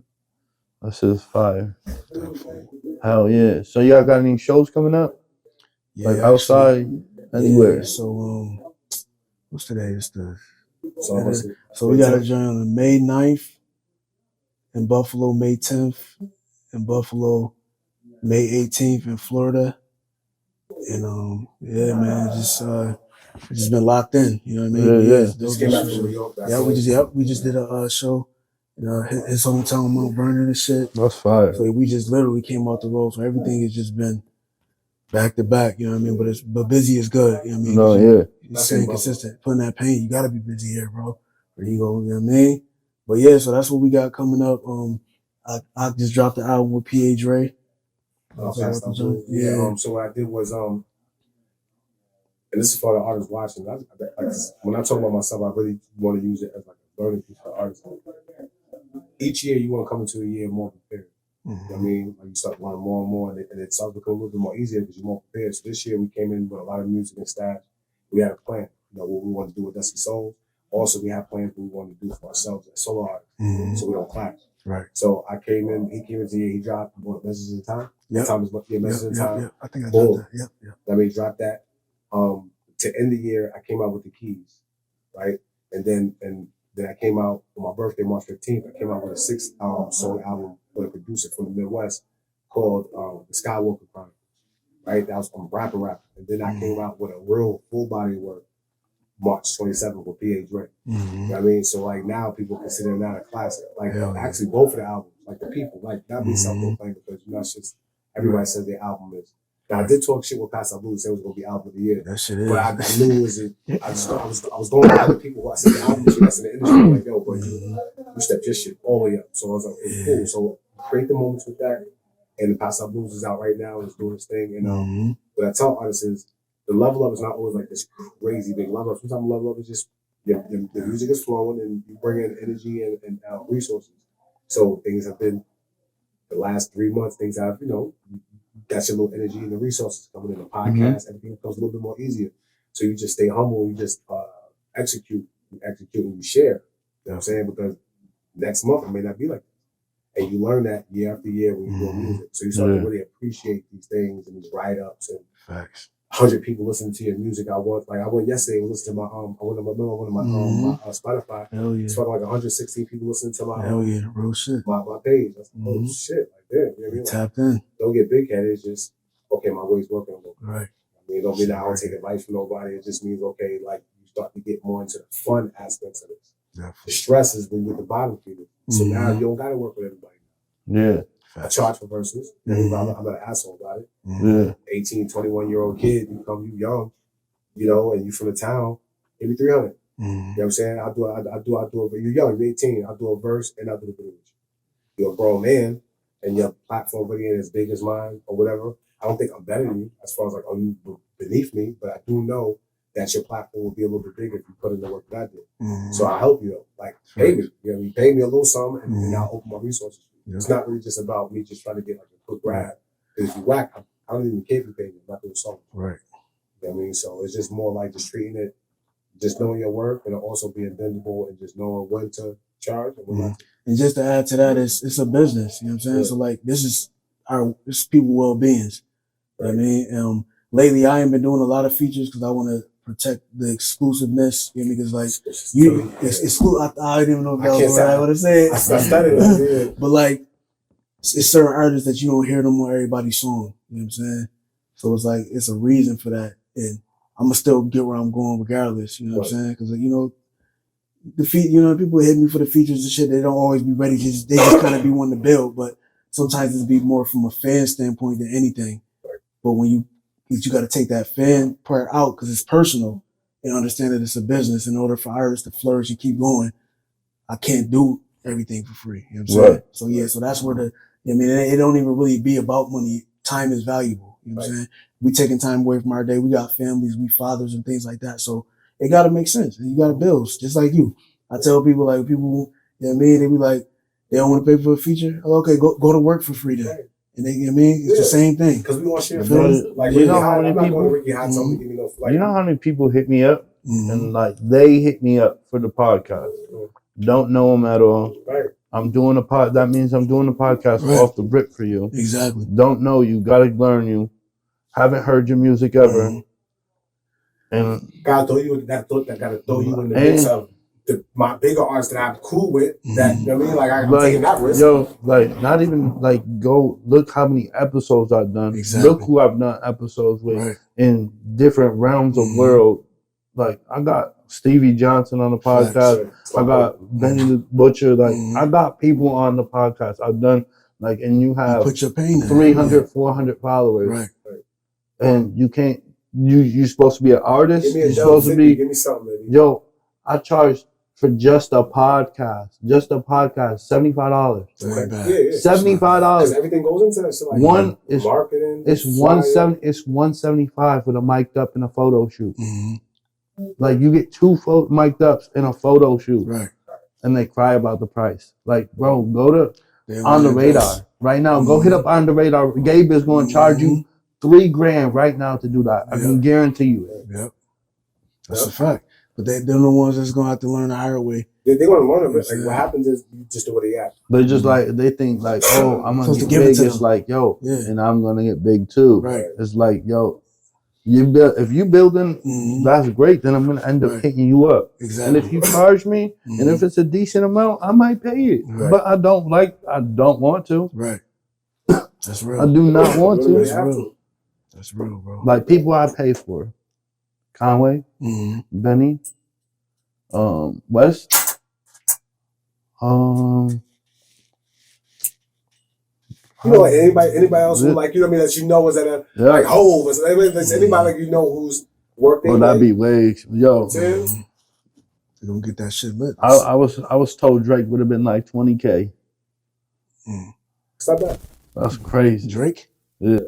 That shit's fire. Hell yeah. So y'all got any shows coming up? Yeah, Like actually, outside, anywhere? Yeah, so what's today? It's the so I'm listening. so we got a joint on May 9th in Buffalo, May 10th in Buffalo, May 18th in Florida. And yeah, man, just been locked in. You know what I mean? Yeah, yeah. Just Those came are back from New shows. York. Yeah, we just did a show. His hometown, Mount Vernon and shit. That's fire. So we just literally came out the road. So everything has just been back to back. You know what I mean? But busy is good. You know what I mean? No, yeah. You're staying consistent, putting that pain. You gotta be busy here, bro. Where you go, you know what I mean? But yeah, so that's what we got coming up. I just dropped the album with P.A. Dre. Yeah. So what I did was and this is for the artists watching. When I talk about myself, I really want to use it as like a learning piece for artists. Each year, you want to come into a year more prepared. You know what I mean? Like you start learning more and more, and it starts becoming a little bit more easier because you're more prepared. So this year, we came in with a lot of music and staff. We had a plan, what we want to do with Dusty Souls. Also, we have plans what we want to do for ourselves as solo artists, so we don't clash. Right. So I came in, he came into the year, he dropped Messages in Time. Yep. Time is Messages in Time. Yep. I think I did that. Yep. I mean, drop that. To end the year, I came out with the keys, right? And then I came out on my birthday, March 15th. I came out with a 6-song album with a producer from the Midwest called The Skywalker Chronicles, right? That was from rapper. And then I came out with a real full body work March 27th with P.A. Dre. You know what I mean? So like now people consider that a classic. Like actually both of the albums, like the people, like not be self-proclaimed because it's just everybody says their album is. Now I did talk shit with Pastor Blue, said it was gonna be album of the year. That shit is. But I knew it was I was going to other people who I said the album shit that's in the industry, like, yo, bro, you stepped your shit all the way up. So I was like, it's cool. So create the moments with that. And the Pastor Blues is out right now and is doing his thing. And what I tell artists is the level up is not always like this crazy big level up. Sometimes level up is just the music is flowing and you bring in energy and resources. So things have been the last 3 months, things have, got your little energy and the resources coming in the podcast, everything becomes a little bit more easier. So you just stay humble, you just execute and you share. You know what I'm saying? Because next month it may not be like that. And you learn that year after year when you do music. So you start to really appreciate these things and these write-ups and Facts. 100 people listening to your music. I went yesterday and listened to my my Spotify. Hell yeah. It's like 116 people listening to my Hell yeah, real shit. my page. That's oh shit, like that. You know what I mean? Like, Tapped in. don't get big headed. It's just okay. My way's working a little bit. Right. I mean, it don't mean that I don't take advice from nobody. It just means okay, like you start to get more into the fun aspects of this. Definitely. The stress is when you're at the bottom feeder. So now you don't got to work with everybody. Yeah. I charge for verses. I'm not an asshole about it. Yeah. 18, 21-year-old kid, you young, and you from the town, give me 300. You know what I'm saying? I do it. You're young, you're 18. I'll do a verse and I'll do the video. You're a grown man and your platform video ain't as big as mine or whatever. I don't think I'm better than you as far as like, oh, you beneath me, but I do know that your platform will be a little bit bigger if you put in the work that I did. So I'll help you though. Like pay me. You pay me a little something and I'll open my resources. Yeah. It's not really just about me just trying to get like a quick grab. Because if you whack, I don't even care if you pay me. I'm not doing something. Right. You know what I mean? So it's just more like just treating it, just knowing your work and also being bendable and just knowing when to charge and when not to. And just to add to that, it's a business. You know what I'm saying? So like this is people well-beings. You know what I mean? Lately I ain't been doing a lot of features because I want to protect the exclusiveness. You know what I mean? Because like it's exclusive. I don't even know if that was what I would have said. I studied it. But like it's certain artists that you don't hear them on everybody's song. You know what I'm saying? So it's like it's a reason for that, and I'm gonna still get where I'm going regardless. You know what I'm saying? Because people hit me for the features and shit. They don't always be ready. They just kind of be wanting to build, but sometimes it's be more from a fan standpoint than anything. But when you got to take that fan part out because it's personal, and understand that it's a business. In order for artists to flourish and keep going, I can't do everything for free. You know what I'm saying? Right. So yeah, so that's where it don't even really be about money. Time is valuable. You know what I'm saying? We taking time away from our day. We got families, we fathers and things like that. So it got to make sense. And you got to build, just like you. I tell people, like, people, you know what I mean? They be like, they don't want to pay for a feature. Oh, okay, go to work for free then. Right. And they, you know what I mean? It's the same thing. Because we want to share You feel me? friends. Like, You know how many I'm not people- going to Ricky Hot something give me no like, You know how many people hit me up Mhm. and like they hit me up for the podcast? Don't know them at all. Right. I'm doing a pod. That means I'm doing a podcast Right. off the rip for you. Exactly. Don't know you. Gotta learn you. Haven't heard your music ever. Mhm. And gotta throw you in that gotta throw you in the And- mix of my bigger artists that I'm cool with. That, you know what I mean? Like, I'm like, taking that risk. yo, like not even like go look how many episodes I've done. Exactly. Look who I've done episodes with Right. in different realms of Mhm. world. Like I got Stevie Johnson on the podcast. I got Benny the Butcher. Like Mhm. I got people on the podcast. I've done like, and you You have put your pain in. 300, 400 followers, Right. and you can't. You're supposed to be an artist. Give me You're a supposed to double be. 50, give me something, baby. Yo, I charge for just a podcast. $75. Very bad. Yeah. $75. Because everything goes into that shit. Like One is marketing. it's flyer. It's $175 with a mic'd up and a photo shoot. Mhm. Like you get two mic'd ups and a photo shoot, Right. and they cry about the price. Like, bro, go to They On the want Radar best. right now. Go hit up On the Radar. Gabe is going to charge you $3,000 right now to do that. I can guarantee you it. Yep. That's a fact. But they're the ones that's gonna have to learn the hard way. They're going to learn a bit. Yeah. Like, what happens is you just do what they at. But just like they think like, oh, I'm gonna Supposed get to give it big. to It's them. like, yo, Yeah. and I'm gonna get big too. Right. It's like, yo, you build if you building, Mhm. that's great. Then I'm gonna end up Right. hitting you up. Exactly. And if you charge me, and Mhm. if it's a decent amount, I might pay it. Right. But I don't want to. Right. That's real. I do not want You really to. have real. to. That's real, bro. Like people I pay for, Conway, Mhm. Benny, West, You know, like anybody else who, like, you know what I mean, that you know was at a, yeah. like, Hove, or something. There's anybody like you know who's working. Well, that'd be way, yo. Mhm. They're gonna get that shit lit. I was told Drake would have been like 20K. It's not bad. That's crazy. Drake? Yeah.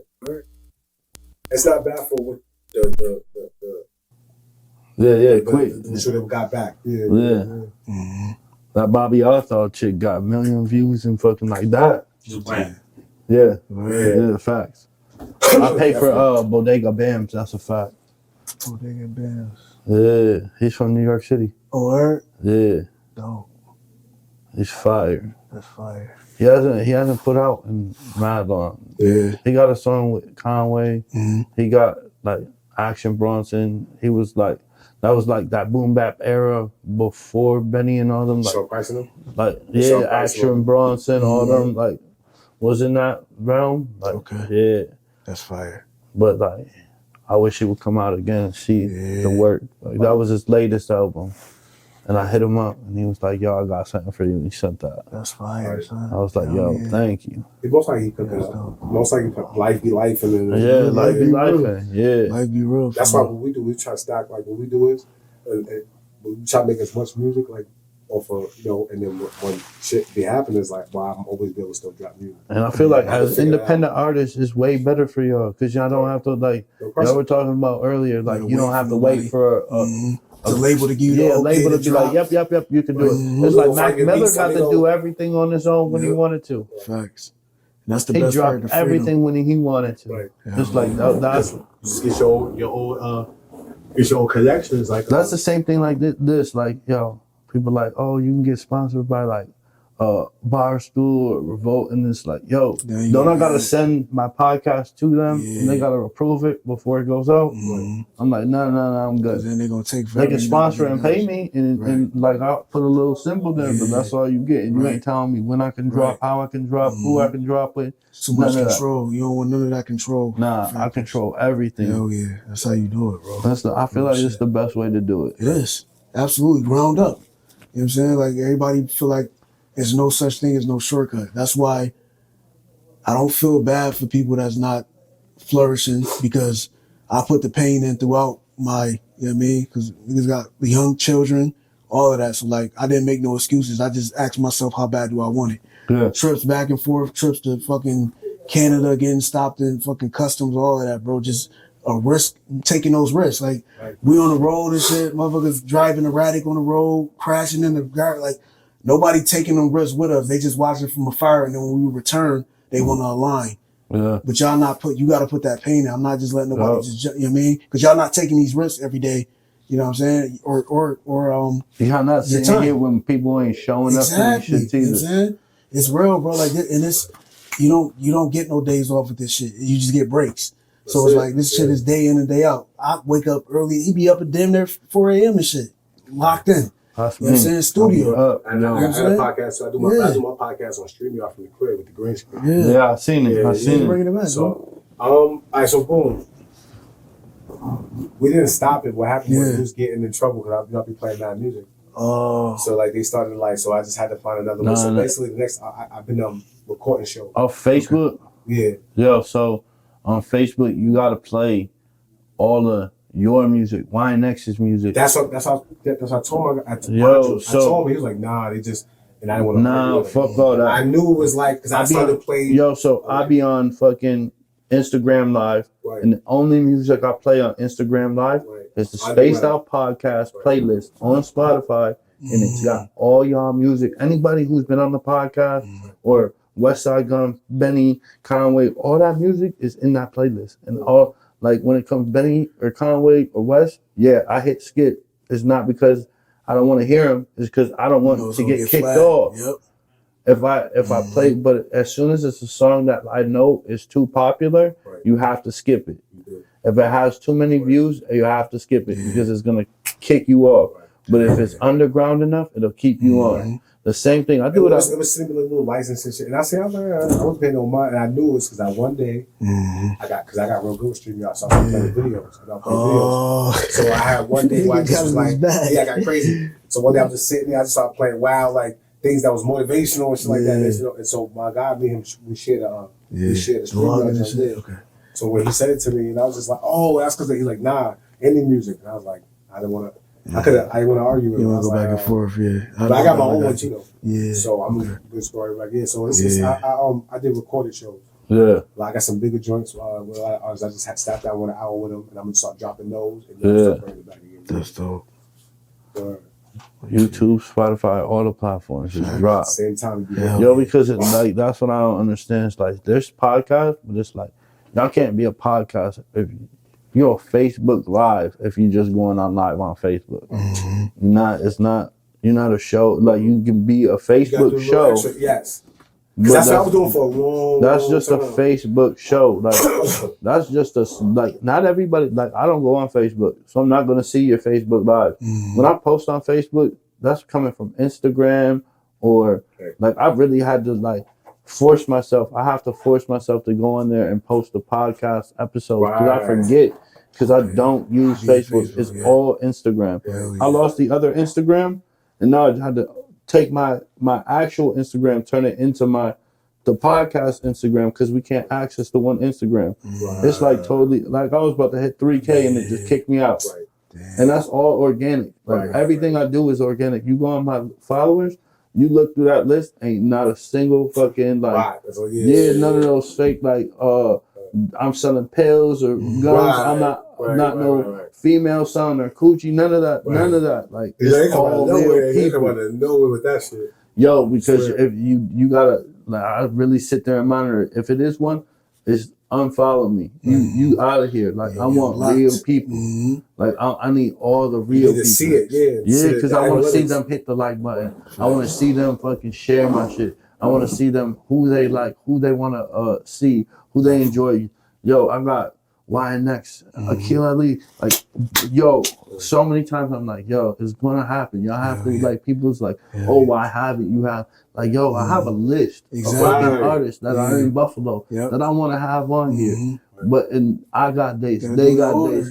It's not bad for what the Yeah, quick. the show that got back. Yeah. Mhm. That Bobby Arthur chick got 1,000,000 views and fucking like that. Just playing. Yeah, Right. yeah, facts. I pay for Bodega Bams. That's a fact. Oh, they get bands. Yeah, he's from New York City. Oh, word? Yeah, Dope. he's fire. That's fire. He hasn't put out in mad long. Yeah. He got a song with Conway. Mhm. He got like Action Bronson. He was like that was like that boom bap era before Benny and all them. Like, Sean Price and them. like Sean yeah, Price Action Bronson, all them like was in that realm. Like Okay. yeah, That's fire. but like I wish he would come out again and see the Yeah. work. Like that was his latest album. And I hit him up and he was like, yo, I got something for you. And he sent that. That's fire, son. I was like, Hell yo, yeah. thank you. It most likely he cooking That's up. dope. Most likely life be life, and then Yeah, life be be life. real. Yeah. Life be real. that's for why me. what we do, we try to stack. Like what we do is, we try to make as much music like off of, you know, and then when shit be happening, it's like, well, I'm always be able to still drop music. And I feel like I have to as figure it independent artists, it's way better for y'all because y'all don't have to like No y'all pressure. were talking about earlier. Like Yeah, you don't wait have for to nobody. wait for Mhm. The label to give you the okay label to be drop. like, yep, you can do it. Mhm. It's like We'll Mac find your Miller beats, got to let me do know. everything on his own when he Yeah. wanted to. Facts. And that's the He best part of dropped the freedom. everything when he wanted to. Right. Yeah. It's like that's Just get your old collections. Like That's the same thing like this. Like, yo, people like, oh, you can get sponsored by like Barstool or Revolt, and it's like, yo, There you don't I go. gotta send my podcast to them and they Yeah. gotta approve it before it goes out? Mhm. I'm like, no, I'm Because good. then they're gonna take They forever. can sponsor and pay me, and like I'll put a little symbol there, but Yeah. that's all you get. And you Right. ain't telling me when I can drop, Right. how I can drop, who I Mhm. can drop with. Too much None of that. control. You don't want none of that control. Nah, I Facts. control everything. Hell yeah. That's how you do it, bro. I feel Real like it's shit. the best way to do it. It is. Absolutely. Ground up. You know what I'm saying? Like everybody feel like there's no such thing as no shortcut. That's why I don't feel bad for people that's not flourishing because I put the pain in throughout my You know what I mean? Because niggas got the young children, all of that. So like, I didn't make no excuses. I just asked myself, how bad do I want it? Yeah. Trips back and forth, trips to fucking Canada, getting stopped in fucking customs, all of that, bro. Just a risk, taking those risks. Like, we on the road and shit, motherfuckers driving erratic on the road, crashing in the guard. Like, nobody taking them risks with us. They just watching from afar, and then when we return, they want to align. Yeah. But y'all not you got to put that pain in. I'm not just letting nobody just, you know what I mean? Because y'all not taking these risks every day. You know what I'm saying? Or y'all not sitting here when people ain't showing up for these shit either. You know what I'm saying? It's real, bro. Like, and it's, you don't get no days off with this shit. You just get breaks. So it's like, this shit is day in and day out. I wake up early. He be up at damn near 4 a.m. and shit. Locked in. That's you know what I'm saying? Studio. I know. I had a podcast, so I do my podcast on StreamYard from the crib with the green screen. Yeah, I seen it. I seen it. Bringing it back, so, all right, so boom. We didn't stop it. What happened was he was getting in trouble because I'll be playing mad music. Oh. So like they started like, so I just had to find another one. So basically the next, I've been recording show. Oh, Facebook? Yeah. Yo, so on Facebook, you got to play all of your music, YNX's music. That's what I told him. I told him, he was like, nah, they just, and I didn't want to. Nah, fuck all that. I knew it was like, because I started playing. Yo, so I be on fucking Instagram Live, and the only music I play on Instagram Live is the Spacedout podcast playlist on Spotify, and it's got all y'all music. Anybody who's been on the podcast or Westside Gun, Benny, Conway, all that music is in that playlist. And all, like, when it comes Benny or Conway or West, yeah, I hit skip. It's not because I don't want to hear them. It's because I don't want to get kicked off. Yep. If I play, but as soon as it's a song that I know is too popular, you have to skip it. If it has too many views, you have to skip it because it's gonna kick you off. But if it's underground enough, it'll keep you on. The same thing I do. It was simply a little license and shit. And I said, I wasn't paying no money, and I knew it was because one day I got real good with StreamYard, so I was playing videos. So I had one day where I just was like, I got crazy. So one day I was just sitting there, I just started playing wild, like things that was motivational and shit like that. And so my guy, me and him, we shared a StreamYard. Okay. So when he said it to me, and I was just like, oh, that's because he's like, nah, indie music. And I was like, I didn't want to. I didn't want to argue with him. You want to go back and forth, But I got my own one too, though. Yeah. So I'm a good story right here. So it's I did recorded shows. Yeah. Like I got some bigger joints with a lot of artists. I just had staffed out 1 hour with them, and I'm gonna start dropping those. And then start bringing it back again. That's dope. YouTube, Spotify, all the platforms just drop. Same time. Yo, because it's like, that's what I don't understand. It's like, there's podcasts, but it's like, y'all can't be a podcast if you're a Facebook Live if you're just going on live on Facebook. You're not a show. Like, you can be a Facebook show. Yes. Because that's what I was doing for a long time. That's just a Facebook show. Like, that's just like, not everybody, like, I don't go on Facebook, so I'm not going to see your Facebook Live. When I post on Facebook, that's coming from Instagram or, like, I really had to, like, force myself. I have to force myself to go on there and post the podcast episodes because I forget, because I don't use Facebook. It's all Instagram. I lost the other Instagram, and now I had to take my actual Instagram, turn it into the podcast Instagram, because we can't access the one Instagram. It's like totally, like, I was about to hit 3K and it just kicked me out. And that's all organic. Like, everything I do is organic. You go on my followers, you look through that list, ain't not a single fucking, like, none of those fake, like, I'm selling pills or guns. I'm not no female selling or coochie. None of that. None of that. Like, it's all real people. Come out of nowhere with that shit. Yo, because if you gotta, like, I really sit there and monitor it. If it is one, it's unfollow me. You out of here. Like, I want real people. Like, I need all the real people. See it, yeah, because I want to see them hit the like button. I want to see them fucking share my shit. I want to see them who they like, who they want to see, who they enjoy. Yo, I got YNX, Aaqil Ali. Like, yo, so many times I'm like, yo, it's gonna happen. Y'all have to, like, people's like, oh, I have it. You have, like, yo, I have a list of fucking artists that are in Buffalo that I want to have on here. But I got dates. They got dates.